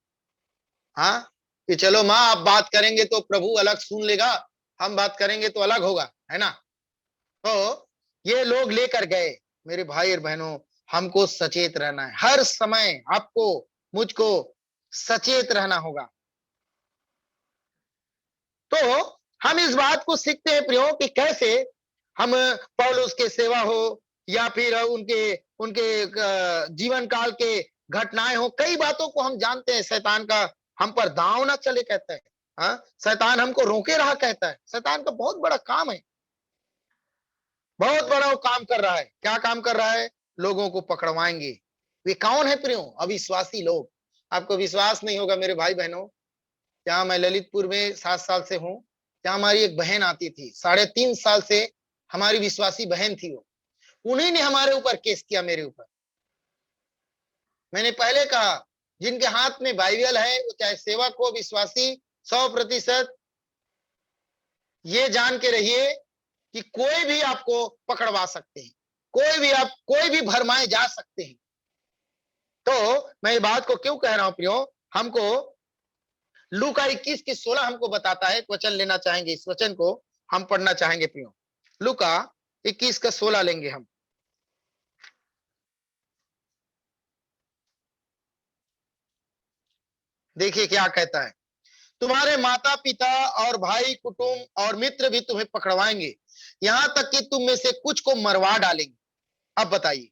हाँ, कि चलो मां आप बात करेंगे तो प्रभु अलग सुन लेगा, हम बात करेंगे तो अलग होगा, है ना। तो ये लोग लेकर गए। मेरे भाई और बहनों, हमको सचेत रहना है, हर समय आपको मुझको सचेत रहना होगा। तो हम इस बात को सीखते हैं प्रियो कि कैसे हम पौलुस के सेवा हो या फिर उनके उनके जीवन काल के घटनाएं हो, कई बातों को हम जानते हैं। शैतान का हम पर दांव ना चले, कहता है। हाँ, शैतान हमको रोके रहा, कहता है। शैतान का बहुत बड़ा काम है, बहुत बड़ा वो काम कर रहा है। क्या काम कर रहा है? लोगों को पकड़वाएंगे। वे कौन है प्रियो? अविश्वासी लोग। आपको विश्वास नहीं होगा मेरे भाई बहनों, जहां मैं ललितपुर में 7 साल से हूं, जहां हमारी एक बहन आती थी, 3.5 साल से हमारी विश्वासी बहन थी वो, उन्हीं ने हमारे ऊपर केस किया, मेरे ऊपर। मैंने पहले कहा, जिनके हाथ में बाइबल है, वो चाहे सेवक हो, विश्वासी, 100% ये जान के रहिए कि कोई भी आपको पकड़वा सकते हैं, कोई भी भरमाए जा सकते हैं। तो मैं ये बात को क्यों कह रहा हूं प्रियो? हमको लूका 21 की 16 हमको बताता है। एक वचन लेना चाहेंगे, इस वचन को हम पढ़ना चाहेंगे प्रियो। लूका 21 का 16 लेंगे हम। देखिए क्या कहता है, तुम्हारे माता पिता और भाई कुटुंब और मित्र भी तुम्हें पकड़वाएंगे, यहां तक कि तुम में से कुछ को मरवा डालेंगे। अब बताइए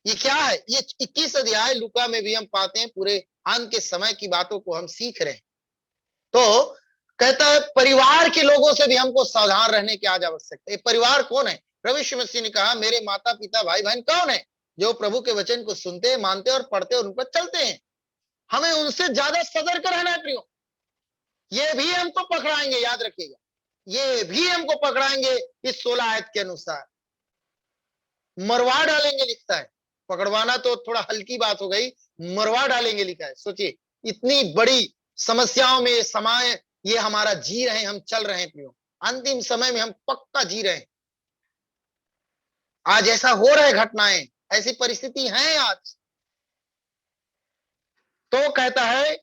ये क्या है? ये 21 अध्याय लूका में भी हम पाते हैं, पूरे अंत के समय की बातों को हम सीख रहे हैं। तो कहता है परिवार के लोगों से भी हमको सावधान रहने की आज आवश्यकता है। परिवार कौन है? प्रभु यीशु मसीह ने कहा, मेरे माता पिता भाई बहन कौन है? जो प्रभु के वचन को सुनते हैं, मानते हैं और पढ़ते हैं और उन पर चलते हैं। हमें उनसे ज्यादा सतर्क रहना है प्रियो। ये भी हमको पकड़ाएंगे, याद रखिएगा, ये भी हमको पकड़ाएंगे। इस 16 आयत के अनुसार मरवा डालेंगे लिखता है। पकड़वाना तो थोड़ा हल्की बात हो गई, मरवा डालेंगे लिखा है। सोचिए, इतनी बड़ी समस्याओं में समय ये हमारा जी रहे हैं, हम चल रहे हैं प्रियो। अंतिम समय में हम पक्का जी रहे हैं। आज ऐसा हो रहा है, घटनाएं ऐसी परिस्थिति है आज। तो कहता है,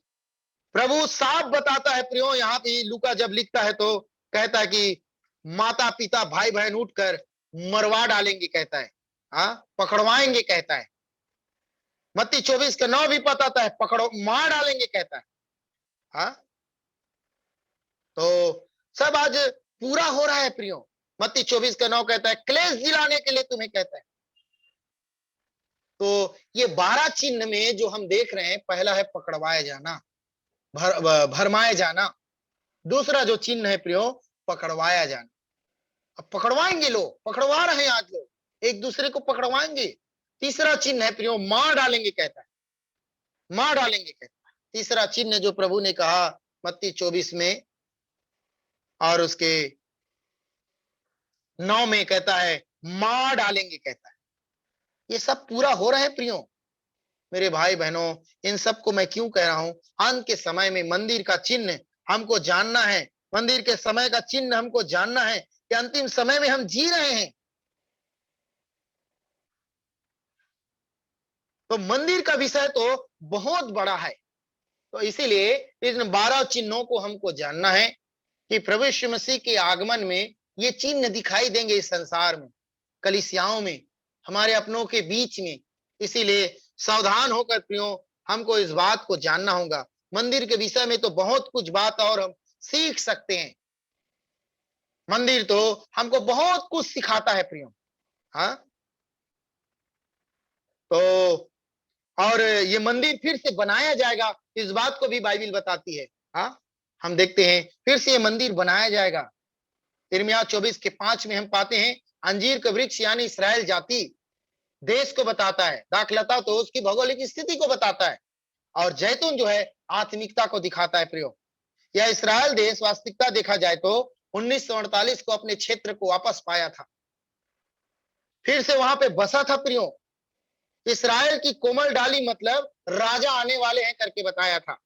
प्रभु साफ बताता है प्रियो, यहाँ पे लूका जब लिखता है तो कहता है कि माता पिता भाई बहन उठकर मरवा डालेंगे, कहता है। हाँ, पकड़वाएंगे, कहता है। मत्ती 24 का 9 भी बताता है, पकड़ो मार डालेंगे, कहता है। हाँ, तो सब आज पूरा हो रहा है प्रियो। मत्ती 24 का 9 कहता है, क्लेश दिलाने के लिए तुम्हें, कहता है। तो ये 12 चिन्ह में जो हम देख रहे हैं, पहला है पकड़वाया जाना, भरमाए जाना। दूसरा जो चिन्ह है प्रियो, पकड़वाया जाना। अब पकड़वाएंगे लोग, पकड़वा रहे हैं आज लोग, एक दूसरे को पकड़वाएंगे। तीसरा चिन्ह है प्रियो, मार डालेंगे, कहता है। मार डालेंगे, कहता है। तीसरा चिन्ह जो प्रभु ने कहा मत्ती 24 में और उसके 9 में, कहता है मार डालेंगे, कहता है। ये सब पूरा हो रहा है प्रियो। मेरे भाई बहनों, इन सब को मैं क्यों कह रहा हूं? अंत के समय में मंदिर का चिन्ह हमको जानना है, मंदिर के समय का चिन्ह हमको जानना है ये अंतिम समय में हम जी रहे हैं। तो मंदिर का विषय तो बहुत बड़ा है। तो इसीलिए इन 12 चिन्हों को हमको जानना है कि प्रभु यीशु मसीह के आगमन में ये चिन्ह दिखाई देंगे इस संसार में, कलीसियाओं में, हमारे अपनों के बीच में। इसीलिए सावधान होकर प्रियो हमको इस बात को जानना होगा। मंदिर के विषय में तो बहुत कुछ बात और हम सीख सकते हैं। मंदिर तो हमको बहुत कुछ सिखाता है प्रियो। हाँ, तो और ये मंदिर फिर से बनाया जाएगा, इस बात को भी बाइबिल बताती है। हाँ, हम देखते हैं फिर से ये मंदिर बनाया जाएगा। यिर्मयाह 24:5 में हम पाते हैं, अंजीर का वृक्ष यानी इस्राएल जाति देश को बताता है, दाखलता तो उसकी भौगोलिक स्थिति को बताता है, और जैतून जो है आत्मिकता को दिखाता है प्रियो। यह इस्राएल देश वास्तविकता देखा जाए तो 1948 को अपने क्षेत्र को वापस पाया था, फिर से वहां पे बसा था प्रियो। इस्राएल की कोमल डाली मतलब राजा आने वाले हैं करके बताया था।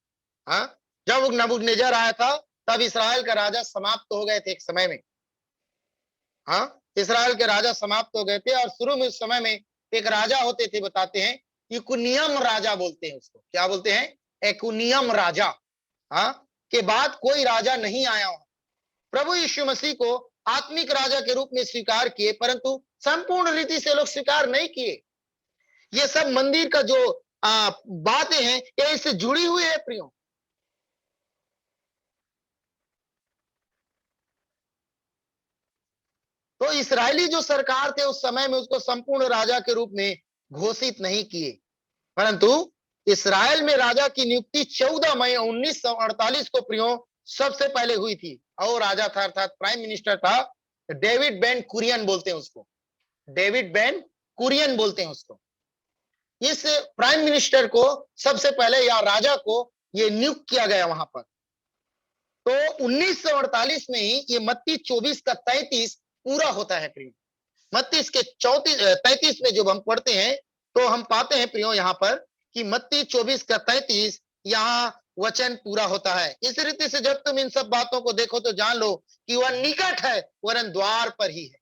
हाँ, जब नबूकदनेस्सर आया था तब इस्राएल का राजा समाप्त हो गए थे एक समय में। हाँ, इस्राएल के राजा समाप्त हो गए थे, और शुरू में उस समय में एक राजा होते थे, बताते हैं इकुनियम राजा बोलते हैं उसको। क्या बोलते हैं? इकुनियम राजा। हाँ, के बाद कोई राजा नहीं आया। प्रभु यीशु मसीह को आत्मिक राजा के रूप में स्वीकार किए, परंतु संपूर्ण रीति से लोग स्वीकार नहीं किए। ये सब मंदिर का जो बातें हैं ये इससे जुड़ी हुई है प्रियो। तो इस्राएली जो सरकार थे उस समय में उसको संपूर्ण राजा के रूप में घोषित नहीं किए, परंतु इस्राएल में राजा की नियुक्ति 14 मई 1948 को प्रियो सबसे पहले हुई थी। और राजा था अर्थात प्राइम मिनिस्टर था डेविड बेन कुरियन बोलते हैं उसको। डेविड बेन कुरियन बोलते हैं उसको। इस प्राइम मिनिस्टर को सबसे पहले या राजा को ये नियुक्त किया गया वहां पर। तो 1948 में ही ये मत्ती 24 का 33 पूरा होता है प्रियो। मत्ती के 33 में जब हम पढ़ते हैं तो हम पाते हैं प्रियो यहाँ पर कि मत्ती 24 का 33 यहाँ वचन पूरा होता है। इस रीति से जब तुम इन सब बातों को देखो तो जान लो कि वह निकट है, वरन द्वार पर ही है।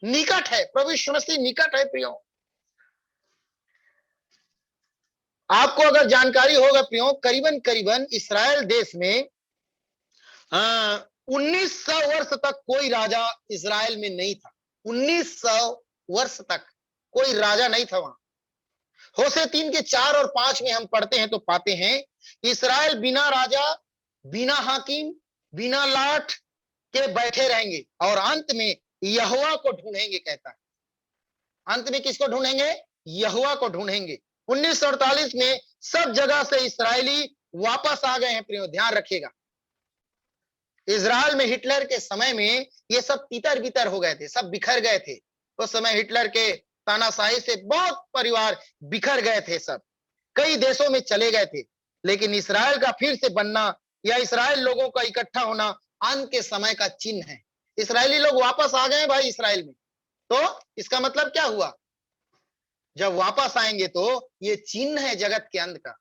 निकट है, प्रभु यीशु मसीह निकट है प्रियो। आपको अगर जानकारी होगा प्रियो, करीबन करीबन इस्राएल देश में 1900 वर्ष तक कोई राजा इस्राएल में नहीं था। 1900 वर्ष तक कोई राजा नहीं था वहां। होशे 3 के 4 और 5 में हम पढ़ते हैं तो पाते हैं इस्राएल बिना राजा, बिना हाकिम, बिना लाठ के बैठे रहेंगे और अंत में यहोवा को ढूंढेंगे, कहता है। अंत में किसको ढूंढेंगे? यहोवा को ढूंढेंगे। 1948 में सब जगह से इस्राएली वापस आ गए हैं प्रियो, ध्यान रखिएगा। इजराइल में हिटलर के समय में ये सब तितर बितर हो गए थे, सब बिखर गए थे। उस समय हिटलर के तानाशाही से बहुत परिवार बिखर गए थे, सब कई देशों में चले गए थे। लेकिन इस्राएल का फिर से बनना या इस्राएल लोगों का इकट्ठा होना अंत के समय का चिन्ह है। इस्राएली लोग वापस आ गए भाई इस्राएल में। तो इसका मतलब क्या हुआ? जब वापस आएंगे तो ये चिन्ह है जगत के अंत का,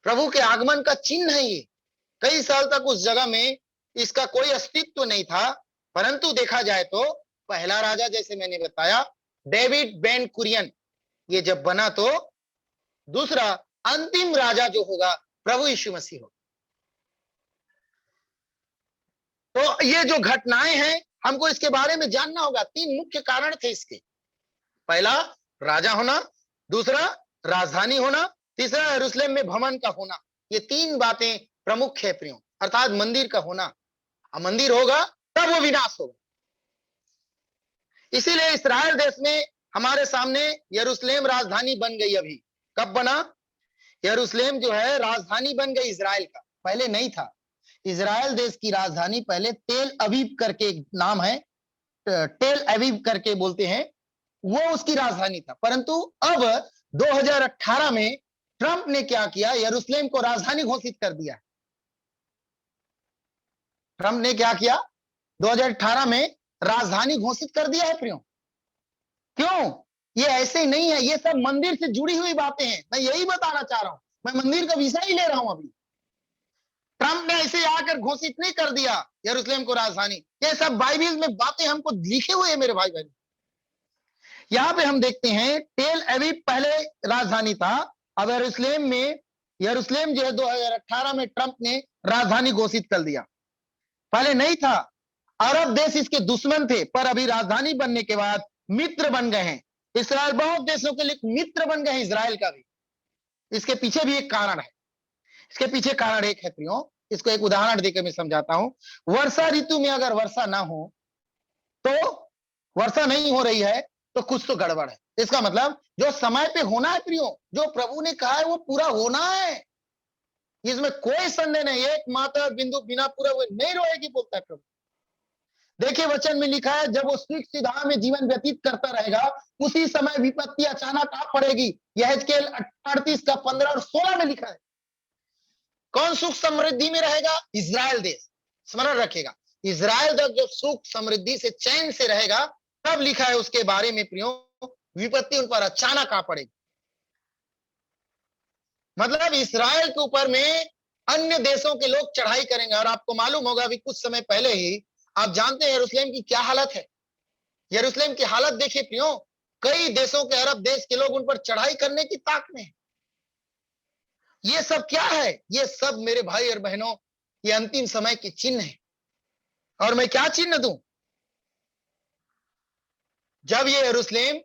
प्रभु के आगमन का चिन्ह है ये। कई साल तक उस जगह में इसका कोई अस्तित्व नहीं था, परंतु देखा जाए तो पहला राजा जैसे मैंने बताया डेविड बेन कुरियन, ये जब बना तो दूसरा अंतिम राजा जो होगा प्रभु यीशु मसीह हो। तो ये जो घटनाएं हैं हमको इसके बारे में जानना होगा। 3 मुख्य कारण थे इसके। पहला राजा होना, दूसरा राजधानी होना, तीसरा यरूशलेम में भवन का होना। ये 3 बातें प्रमुख है प्रियो, अर्थात मंदिर का होना। मंदिर होगा तब वो विनाश होगा। इसीलिए इस्राएल देश में हमारे सामने यरूशलेम राजधानी बन गई। अभी कब बना? यरूशलेम जो है राजधानी बन गई इजराइल का, पहले नहीं था। इजराइल देश की राजधानी पहले तेल अवीव करके एक नाम है, टेल अवीव करके बोलते हैं, वो उसकी राजधानी था। परंतु अब 2018 में ट्रंप ने क्या किया? यरूशलेम को राजधानी घोषित कर दिया। ट्रंप ने क्या किया? 2018 में राजधानी घोषित कर दिया है प्रियो। क्यों? ये ऐसे ही नहीं है, ये सब मंदिर से जुड़ी हुई बातें हैं। मैं यही बताना चाह रहा हूं, मैं मंदिर का विषय ही ले रहा हूं अभी। ट्रंप ने ऐसे आकर घोषित नहीं कर दिया यरूशलेम को राजधानी। ये सब बाइबल में बातें हमको लिखे हुए हैं मेरे भाई बहन। यहाँ पे हम देखते हैं टेल अवीव पहले राजधानी था, अब यरूशलेम जो है 2018 में ट्रंप ने राजधानी घोषित कर दिया। पहले नहीं था। अरब देश इसके दुश्मन थे, पर अभी राजधानी बनने के बाद मित्र बन गए हैं। इस्राएल बहुत देशों के लिए मित्र बन गए हैं, इजराइल का भी। इसके पीछे भी एक कारण है। इसके पीछे कारण एक है प्रियो, इसको एक उदाहरण देकर मैं समझाता हूं। वर्षा ऋतु में अगर वर्षा ना हो तो वर्षा नहीं हो रही है तो कुछ तो गड़बड़ है। इसका मतलब जो समय पे होना है प्रियो, जो प्रभु ने कहा है वो पूरा होना है, इसमें कोई संदेह नहीं। एक मात्रा बिंदु बिना पूरा हुए नहीं रोएगी, बोलता है प्रभु। देखिए वचन में लिखा है, जब वो सुख सुविधा में जीवन व्यतीत करता रहेगा, उसी समय विपत्ति अचानक आ पड़ेगी। यहेजकेल 38 का 15 और 16 में लिखा है। कौन सुख समृद्धि में रहेगा? इजराइल देश। स्मरण रखेगा, इजराइल देश जब सुख समृद्धि से चैन से रहेगा, तब लिखा है उसके बारे में प्रियो, विपत्ति उन पर अचानक आ पड़ेगी। मतलब इस्राएल के ऊपर में अन्य देशों के लोग चढ़ाई करेंगे। और आपको मालूम होगा अभी कुछ समय पहले ही, आप जानते हैं यरूशलेम की क्या हालत है। यरूशलेम की हालत देखिए प्रियो, कई देशों के, अरब देश के लोग उन पर चढ़ाई करने की ताक में है। ये सब क्या है? ये सब मेरे भाई और बहनों, ये अंतिम समय के चिन्ह है। और मैं क्या चिन्ह दूं? जब ये यरूशलेम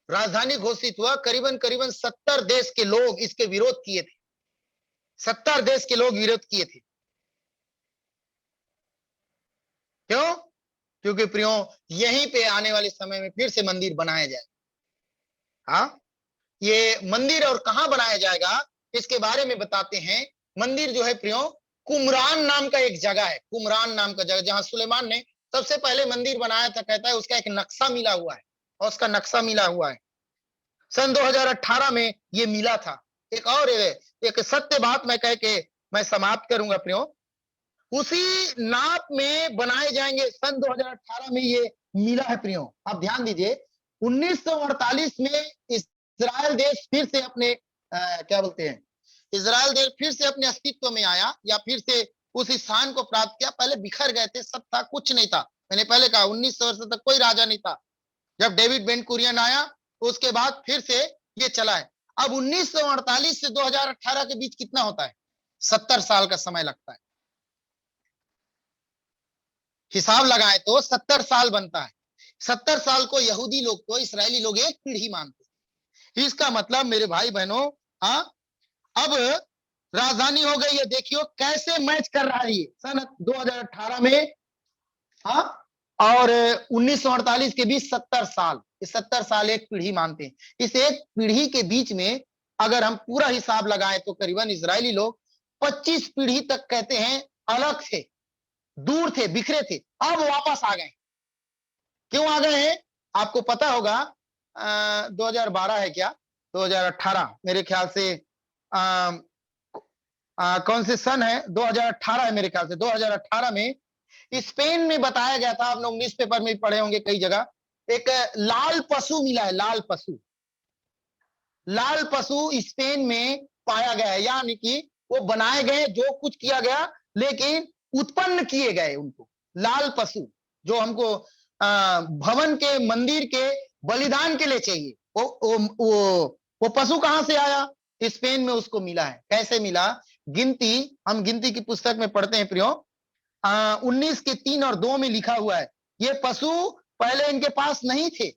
राजधानी घोषित हुआ, करीबन 70 देश के लोग इसके विरोध किए थे। 70 देश के लोग विरोध किए थे। क्यों? क्योंकि प्रियो यहीं पे आने वाले समय में फिर से मंदिर बनाया जाए। हाँ, ये मंदिर और कहां बनाया जाएगा इसके बारे में बताते हैं। मंदिर जो है प्रियो, कुमरान नाम का एक जगह है, कुमरान नाम का जगह, जहां सुलेमान ने सबसे पहले मंदिर बनाया था। कहता है उसका एक नक्शा मिला हुआ है, और उसका नक्शा मिला हुआ है सन 2018 में ये मिला था। एक और एक सत्य बात मैं कह के मैं समाप्त करूंगा प्रियो, उसी नाप में बनाए जाएंगे। सन 2018 में ये मिला है प्रियो। आप ध्यान दीजिए, 1948 में इस्राएल देश फिर से अपने क्या बोलते हैं, इजराइल देश फिर से अपने अस्तित्व में आया, या फिर से उस स्थान को प्राप्त किया। पहले बिखर गए थे, सब था, कुछ नहीं था। मैंने पहले कहा 1900 वर्ष तक कोई राजा नहीं था। जब डेविड बेन कुरियन आया, उसके बाद फिर से ये चला है। अब 1948 से 2018 के बीच कितना होता है? 70 साल का समय लगता है। हिसाब लगाए तो 70 साल बनता है। 70 साल को यहूदी लोग तो, इस्राएली लोग एक पीढ़ी मानते। इसका मतलब मेरे भाई बहनों, अब राजधानी हो गई है। देखियो कैसे मैच कर रहा है ये सन 2018 में, और 1948 के बीच 70 साल। इस 70 साल एक पीढ़ी मानते हैं। इस एक पीढ़ी के बीच में अगर हम पूरा हिसाब लगाएं तो करीबन इजरायली लोग 25 पीढ़ी तक कहते हैं अलग थे, दूर थे, बिखरे थे। अब वापस आ गए। क्यों आ गए हैं? आपको पता होगा 2012 है क्या, 2018 मेरे ख्याल से, कौन से सन है, 2018 है मेरे ख्याल से। 2018 में स्पेन में बताया गया था, आप लोग न्यूज पेपर में पढ़े होंगे कई जगह, एक लाल पशु मिला है। लाल पशु, लाल पशु स्पेन में पाया गया है। यानी कि वो बनाए गए, जो कुछ किया गया, लेकिन उत्पन्न किए गए उनको। लाल पशु जो हमको भवन के, मंदिर के बलिदान के लिए चाहिए, वो पशु कहां से आया? स्पेन में उसको मिला है। कैसे मिला? गिनती, हम गिनती की पुस्तक में पढ़ते हैं प्रियो, 19 के 3 और 2 में लिखा हुआ है। ये पशु पहले इनके पास नहीं थे,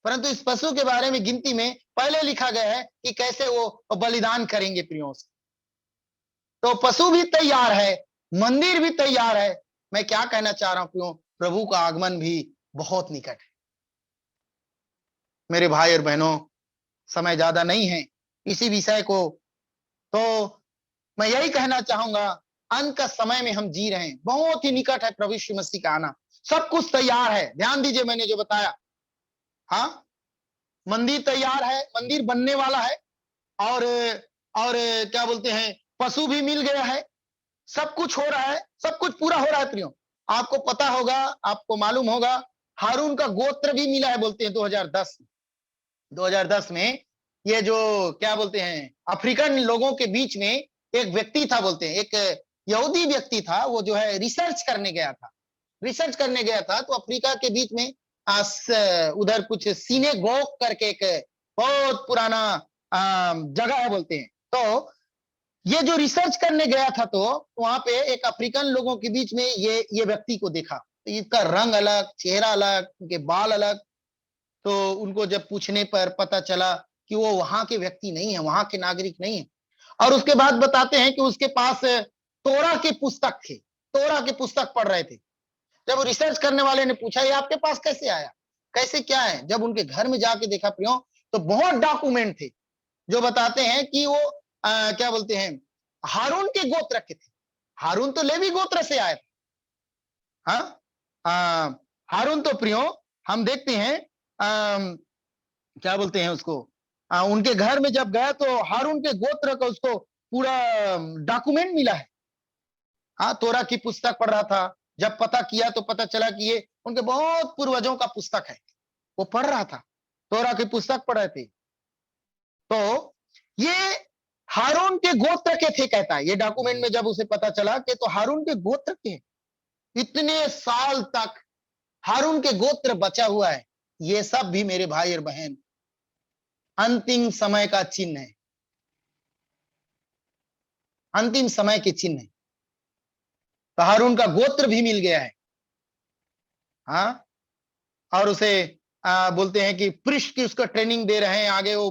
परंतु इस पशु के बारे में गिनती में पहले लिखा गया है कि कैसे वो बलिदान करेंगे प्रियो से। तो पशु भी तैयार है, मंदिर भी तैयार है। मैं क्या कहना चाह रहा हूं प्रियो, प्रभु का आगमन भी बहुत निकट है। मेरे भाई और बहनों, समय ज्यादा नहीं है इसी विषय को, तो मैं यही कहना चाहूंगा, अंत का समय में हम जी रहे हैं, बहुत ही निकट है प्रभु यीशु मसीह का आना। सब कुछ तैयार है। ध्यान दीजिए, मैंने जो बताया, हाँ, मंदिर तैयार है, मंदिर बनने वाला है, और क्या बोलते हैं, पशु भी मिल गया है। सब कुछ हो रहा है, सब कुछ पूरा हो रहा है प्रियो। आपको पता होगा, आपको मालूम होगा, हारून का गोत्र भी मिला है, बोलते हैं 2010 में ये जो क्या बोलते हैं, अफ्रीकन लोगों के बीच में एक व्यक्ति था, बोलते हैं, एक यहूदी व्यक्ति था, वो जो है रिसर्च करने गया था। रिसर्च करने गया था तो अफ्रीका के बीच में उधर कुछ सिनेगोग करके एक बहुत पुराना जगह है बोलते हैं। तो ये जो रिसर्च करने गया था तो वहां पे एक अफ्रीकन लोगों के बीच में ये व्यक्ति को देखा। तो इसका रंग अलग, चेहरा अलग, उनके बाल अलग। तो उनको जब पूछने पर पता चला कि वो वहां के व्यक्ति नहीं है, वहां के नागरिक नहीं है। और उसके बाद बताते हैं कि उसके पास तोरा के पुस्तक थे, तोरा के पुस्तक पढ़ रहे थे। जब रिसर्च करने वाले ने पूछा ये आपके पास कैसे आया, कैसे क्या है, जब उनके घर में जाके देखा प्रियो तो बहुत डॉक्यूमेंट थे जो बताते हैं कि वो क्या बोलते हैं, हारून के गोत्र के थे। हारून तो लेवी गोत्र से आया था। हाँ, हारून तो प्रियो हम देखते हैं क्या बोलते हैं उसको, उनके घर में जब गया तो हारून के गोत्र का उसको पूरा डॉक्यूमेंट मिला है। हाँ, तोरा की पुस्तक पढ़ रहा था। जब पता किया तो पता चला कि ये उनके बहुत पूर्वजों का पुस्तक है। वो पढ़ रहा था, तोरा की पुस्तक पढ़ रहे थे। तो ये हारून के गोत्र के थे कहता है ये डॉक्यूमेंट में। जब उसे पता चला कि तो हारून के गोत्र के, इतने साल तक हारून के गोत्र बचा हुआ है। ये सब भी मेरे भाई और बहन अंतिम समय का चिन्ह है, अंतिम समय के चिन्ह है। तो हारून का गोत्र भी मिल गया है। हाँ, और उसे बोलते हैं कि पृष्ठ की उसको ट्रेनिंग दे रहे हैं। आगे वो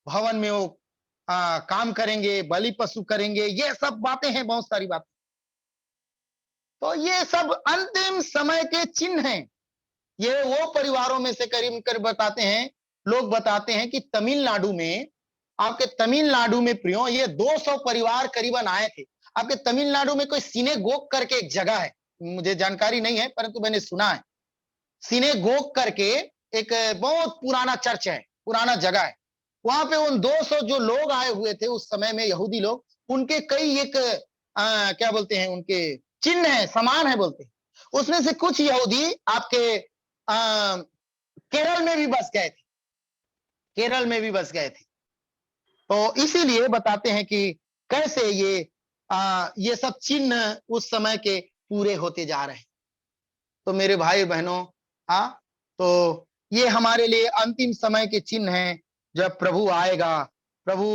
भवन में वो काम करेंगे, बलि पशु करेंगे, ये सब बातें हैं, बहुत सारी बातें। तो ये सब अंतिम समय के चिन्ह हैं। ये वो परिवारों में से करीब कर बताते हैं, लोग बताते हैं कि तमिलनाडु में, आपके तमिलनाडु में प्रियो ये 200 परिवार करीबन आए थे। आपके तमिलनाडु में कोई सिनेगोग करके एक जगह है, मुझे जानकारी नहीं है परंतु मैंने सुना है। सिनेगोग करके एक बहुत पुराना चर्च है, पुराना जगह है। वहां पे उन 200 जो लोग आए हुए थे उस समय में, यहूदी लोग, उनके कई एक क्या बोलते हैं, उनके चिन्ह है, समान है बोलते हैं। उसमें से कुछ यहूदी आपके केरल में भी बस गए थे, केरल में भी बस गए थे। तो इसीलिए बताते हैं कि कैसे ये सब चिन्ह उस समय के पूरे होते जा रहे हैं। तो मेरे भाई बहनों, तो ये हमारे लिए अंतिम समय के चिन्ह हैं। जब प्रभु आएगा, प्रभु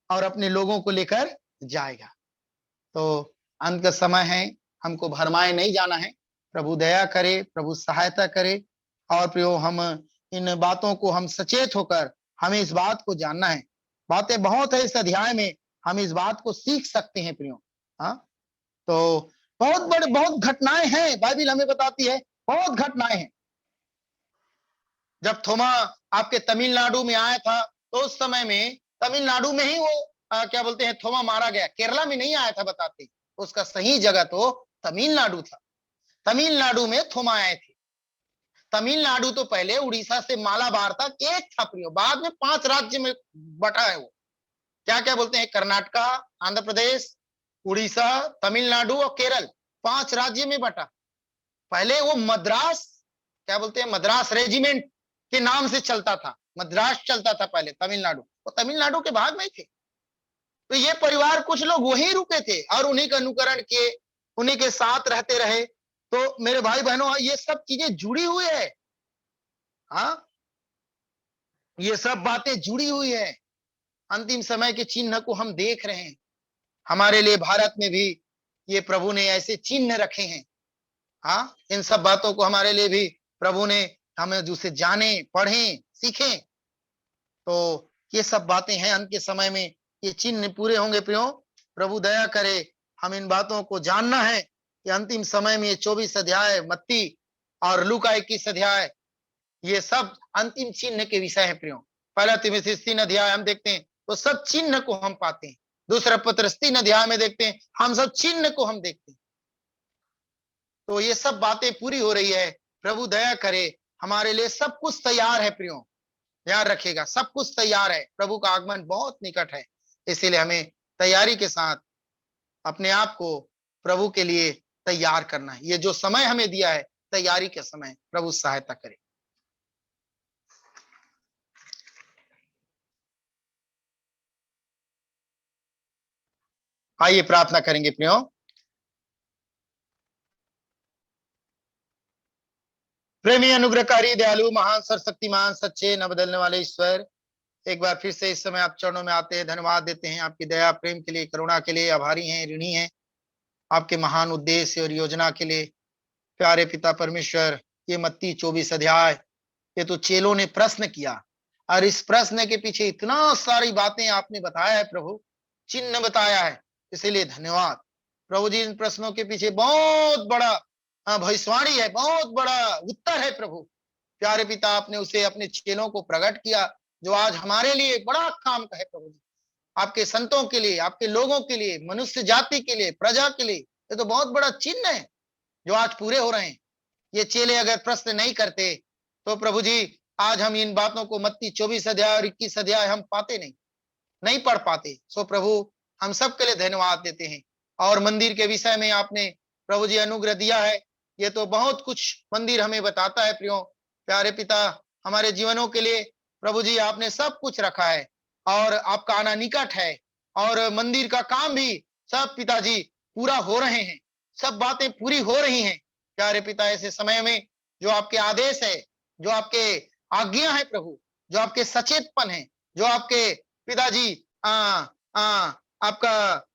और अपने लोगों को लेकर जाएगा। तो अंत का समय है, हमको भरमाए नहीं जाना है। प्रभु दया करे, प्रभु सहायता करे। और प्रियो, हम इन बातों को हम सचेत होकर हमें इस बात को जानना है। बातें बहुत है इस अध्याय में, हम इस बात को सीख सकते हैं प्रियो। तो बहुत घटनाएं हैं, बाइबिल हमें बताती है, बहुत घटनाएं हैं। जब थोमा आपके तमिलनाडु में आया था तो उस समय में तमिलनाडु में ही वो क्या बोलते हैं, थोमा मारा गया। केरला में नहीं आया था बताते, उसका सही जगह तो तमिलनाडु था। तमिलनाडु में थोमा आए थे। तमिलनाडु तो पहले उड़ीसा से मालाबार तक एक था प्रियो, बाद में 5 राज्य में बटा है वो। क्या क्या बोलते हैं, कर्नाटका, आंध्र प्रदेश, उड़ीसा, तमिलनाडु और केरल, 5 राज्य में बटा। पहले वो मद्रास, क्या बोलते हैं, मद्रास रेजिमेंट के नाम से चलता था। मद्रास चलता था पहले तमिलनाडु, वो तमिलनाडु के भाग में थे। तो ये परिवार कुछ लोग वहीं रुके थे और उन्हीं का अनुकरण किए, उन्हीं के साथ रहते रहे। तो मेरे भाई बहनों, ये सब चीजें जुड़ी हुई है। ये सब बातें जुड़ी हुई है। अंतिम समय के चिन्ह को हम देख रहे हैं। हमारे लिए भारत में भी ये प्रभु ने ऐसे चिन्ह रखे हैं। इन सब बातों को हमारे लिए भी प्रभु ने हमें जिसे जाने, पढ़ें, सीखें। तो ये सब बातें हैं, अंत के समय में ये चिन्ह पूरे होंगे प्रियो। प्रभु दया करे, हम इन बातों को जानना है कि अंतिम समय में 24 अध्याय मत्ती और लूका 21 अध्याय, ये सब अंतिम चिन्ह के विषय है प्रियो। पहला तीमुथियुस 3 अध्याय हम देखते हैं तो सब चिन्ह को हम पाते हैं। दूसरा पत्रस 3 अध्याय में देखते हैं, हम सब चिन्ह को हम देखते हैं। तो ये सब बातें पूरी हो रही है। प्रभु दया करे, हमारे लिए सब कुछ तैयार है प्रियो, याद रखिएगा, सब कुछ तैयार है। प्रभु का आगमन बहुत निकट है, इसीलिए हमें तैयारी के साथ अपने आप को प्रभु के लिए तैयार करना है। ये जो समय हमें दिया है, तैयारी का समय, प्रभु सहायता करे। आइए प्रार्थना करेंगे प्रियो। प्रेमी, अनुग्रहकारी, दयालु, महान, सर्वशक्तिमान, सच्चे, न बदलने वाले ईश्वर, एक बार फिर से इस समय आप चरणों में आते हैं, धन्यवाद देते हैं आपकी दया प्रेम के लिए, करुणा के लिए, आभारी हैं, ऋणी हैं आपके महान उद्देश्य और योजना के लिए। प्यारे पिता परमेश्वर, ये मत्ती 24 अध्याय, ये तो चेलों ने प्रश्न किया और इस प्रश्न के पीछे इतना सारी बातें आपने बताया है प्रभु, चिन्ह बताया है, इसीलिए धन्यवाद प्रभु जी। इन प्रश्नों के पीछे बहुत बड़ा भविष्यवाणी है, बहुत बड़ा उत्तर है प्रभु। प्यारे पिता, आपने उसे अपने चेलों को प्रकट किया, जो आज हमारे लिए बड़ा काम का है प्रभु जी, आपके संतों के लिए, आपके लोगों के लिए, मनुष्य जाति के लिए, प्रजा के लिए। ये तो बहुत बड़ा चिन्ह है जो आज पूरे हो रहे हैं। ये चेले अगर प्रश्न नहीं करते तो प्रभु जी आज हम इन बातों को मत्ती 24 अध्याय और 21 अध्याय हम पाते नहीं पढ़ पाते। सो प्रभु, हम सबके लिए धन्यवाद देते हैं। और मंदिर के विषय में आपने प्रभु जी अनुग्रह दिया है, ये तो बहुत कुछ मंदिर हमें बताता है प्रियो। प्यारे पिता, हमारे जीवनों के लिए प्रभु जी आपने सब कुछ रखा है और आपका आना निकट है और मंदिर का काम भी सब पिताजी पूरा हो रहे हैं, सब बातें पूरी हो रही हैं। प्यारे पिता, ऐसे समय में जो आपके आदेश है, जो आपके आज्ञा है प्रभु, जो आपके सचेतपन है, जो आपके पिताजी आपका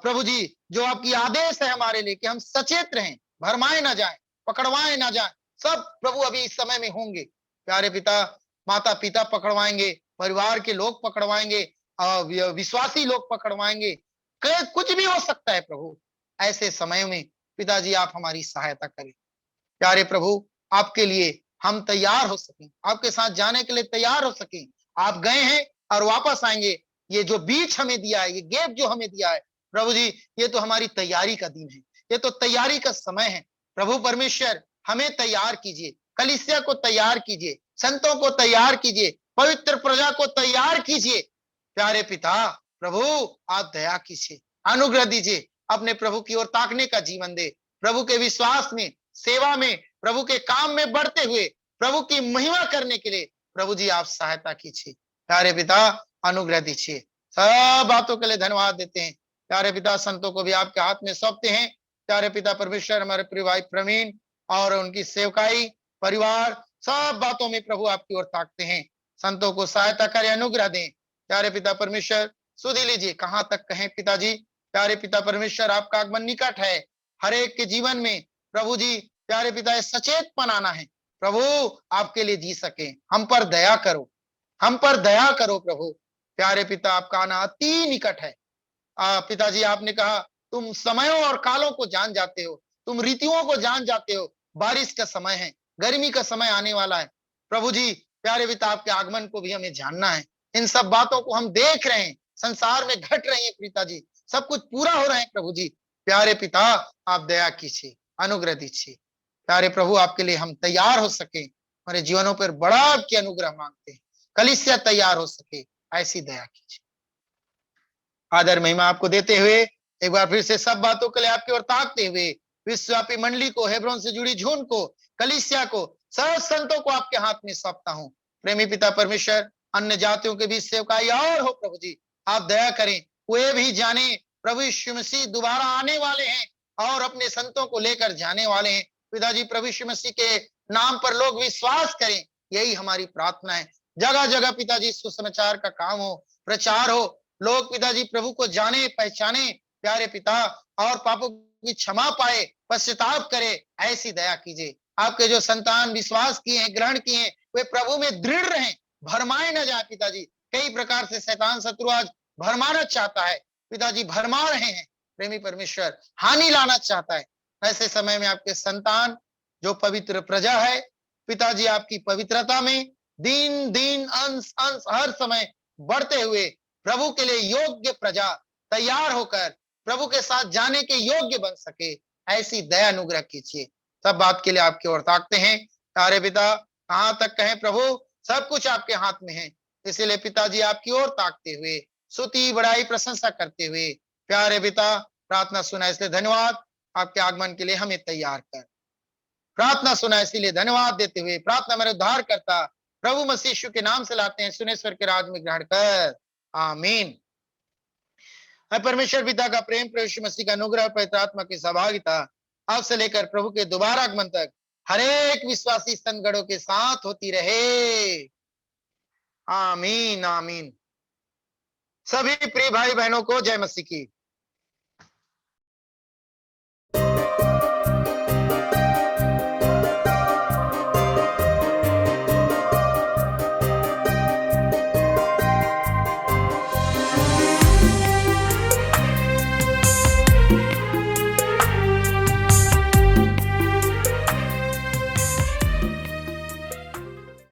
प्रभु जी जो आपकी आदेश है हमारे लिए कि हम सचेत रहें, भरमाए ना जाए, पकड़वाए ना जाए, सब प्रभु अभी इस समय में होंगे। प्यारे पिता, माता पिता पकड़वाएंगे, परिवार के लोग पकड़वाएंगे, विश्वासी लोग पकड़वाएंगे, कुछ भी हो सकता है प्रभु। ऐसे समय में पिताजी आप हमारी सहायता करें। प्यारे प्रभु, आपके लिए हम तैयार हो सकें, आपके साथ जाने के लिए तैयार हो सकें। आप गए हैं और वापस आएंगे। ये जो बीच हमें दिया है, ये गैप जो हमें दिया है प्रभु जी, ये तो हमारी तैयारी का दिन है, ये तो तैयारी का समय है। प्रभु परमेश्वर, हमें तैयार कीजिए, कलीसिया को तैयार कीजिए, संतों को तैयार कीजिए, पवित्र प्रजा को तैयार कीजिए। प्यारे पिता प्रभु, आप दया कीजिए, अनुग्रह दीजिए, अपने प्रभु की ओर ताकने का जीवन दे, प्रभु के विश्वास में, सेवा में, प्रभु के काम में बढ़ते हुए प्रभु की महिमा करने के लिए प्रभु जी आप सहायता कीजिए। प्यारे पिता, अनुग्रह दीजिए। सब बातों के लिए धन्यवाद देते हैं। प्यारे पिता, संतों को भी आपके हाथ में सौंपते हैं। प्यारे पिता परमेश्वर, हमारे प्रिय भाई प्रवीण और उनकी सेवकाई परिवार, सब बातों में प्रभु आपकी ओर ताकते हैं। संतों को सहायता करें, अनुग्रह दें। प्यारे पिता परमेश्वर, सुधि लीजिए, कहां तक कहें पिताजी। प्यारे पिता परमेश्वर, आपका आगमन निकट है, हर एक के जीवन में प्रभु जी। प्यारे पिता, सचेत बनाना है प्रभु, आपके लिए जी सके। हम पर दया करो, हम पर दया करो प्रभु। प्यारे पिता, आपका आना अति निकट है। पिताजी, आपने कहा तुम समयों और कालों को जान जाते हो, तुम ऋतुओं को जान जाते हो। बारिश का समय है, गर्मी का समय आने वाला है प्रभु जी। प्यारे पिता, आपके आगमन को भी हमें जानना है। इन सब बातों को हम देख रहे हैं, संसार में घट रही है पिताजी, सब कुछ पूरा हो रहा है प्रभु जी। प्यारे पिता, आप दया कीजिए, अनुग्रह दीजिए। प्यारे प्रभु, आपके लिए हम तैयार हो सके, हमारे जीवनों पर बड़ा आपकी अनुग्रह मांगते हैं। कलीसिया तैयार हो सके, ऐसी दया कीजिए। आदर महिमा आपको देते हुए एक बार फिर से सब बातों के लिए आपकी ओर ताकते हुए विश्वव्यापी मंडली को, हेब्रोन से जुड़ी झुंड को, कलीसिया को, सब संतों को आपके हाथ में सौंपता हूं। प्रेमी पिता परमेश्वर, अन्य जातियों के बीच सेवकाई और हो प्रभु जी, आप दया करें। वे भी जाने प्रभु यीशु मसीह दोबारा आने वाले हैं और अपने संतों को लेकर जाने वाले हैं। पिताजी, प्रभु यीशु मसीह के नाम पर लोग विश्वास करें, यही हमारी प्रार्थना है। जगह जगह पिताजी सुसमाचार का काम हो, प्रचार हो, लोग पिताजी प्रभु को जाने पहचाने प्यारे पिता, और पापों की क्षमा पाए, पश्चाताप करे, ऐसी दया कीजिए। आपके जो संतान विश्वास किए हैं, ग्रहण किए हैं, वे प्रभु में दृढ़ रहें, भरमाए न जाए पिताजी। कई प्रकार से शैतान शत्रु आज भरमाना चाहता है पिताजी, भरमा रहे हैं। प्रेमी परमेश्वर हानि लाना चाहता है। ऐसे समय में आपके संतान जो पवित्र प्रजा है पिताजी, आपकी पवित्रता में दिन दिन अंश अंश हर समय बढ़ते हुए प्रभु के लिए योग्य प्रजा तैयार होकर प्रभु के साथ जाने के योग्य बन सके, ऐसी दया अनुग्रह कीजिए। सब बात के लिए आपकी ओर ताकते हैं। प्यारे पिता, कहां तक कहें प्रभु, सब कुछ आपके हाथ में है। इसीलिए पिताजी आपकी ओर ताकते हुए, स्तुति बड़ाई प्रशंसा करते हुए प्यारे पिता प्रार्थना सुना, इसलिए धन्यवाद। आपके आगमन के लिए हमें तैयार कर, प्रार्थना सुना, इसीलिए धन्यवाद देते हुए प्रार्थना मेरे उद्धार करता प्रभु मसीह यीशु के नाम से लाते हैं, सुनेश्वर के राज में ग्रहण कर, आमीन। परमेश्वर पिता का प्रेम, प्रभु यीशु मसीह का अनुग्रह, पवित्र आत्मा की सहभागिता अब से लेकर प्रभु के दोबारा आगमन तक हर एक विश्वासी संगड़ों के साथ होती रहे। आमीन आमीन। सभी प्रिय भाई बहनों को जय मसीह की।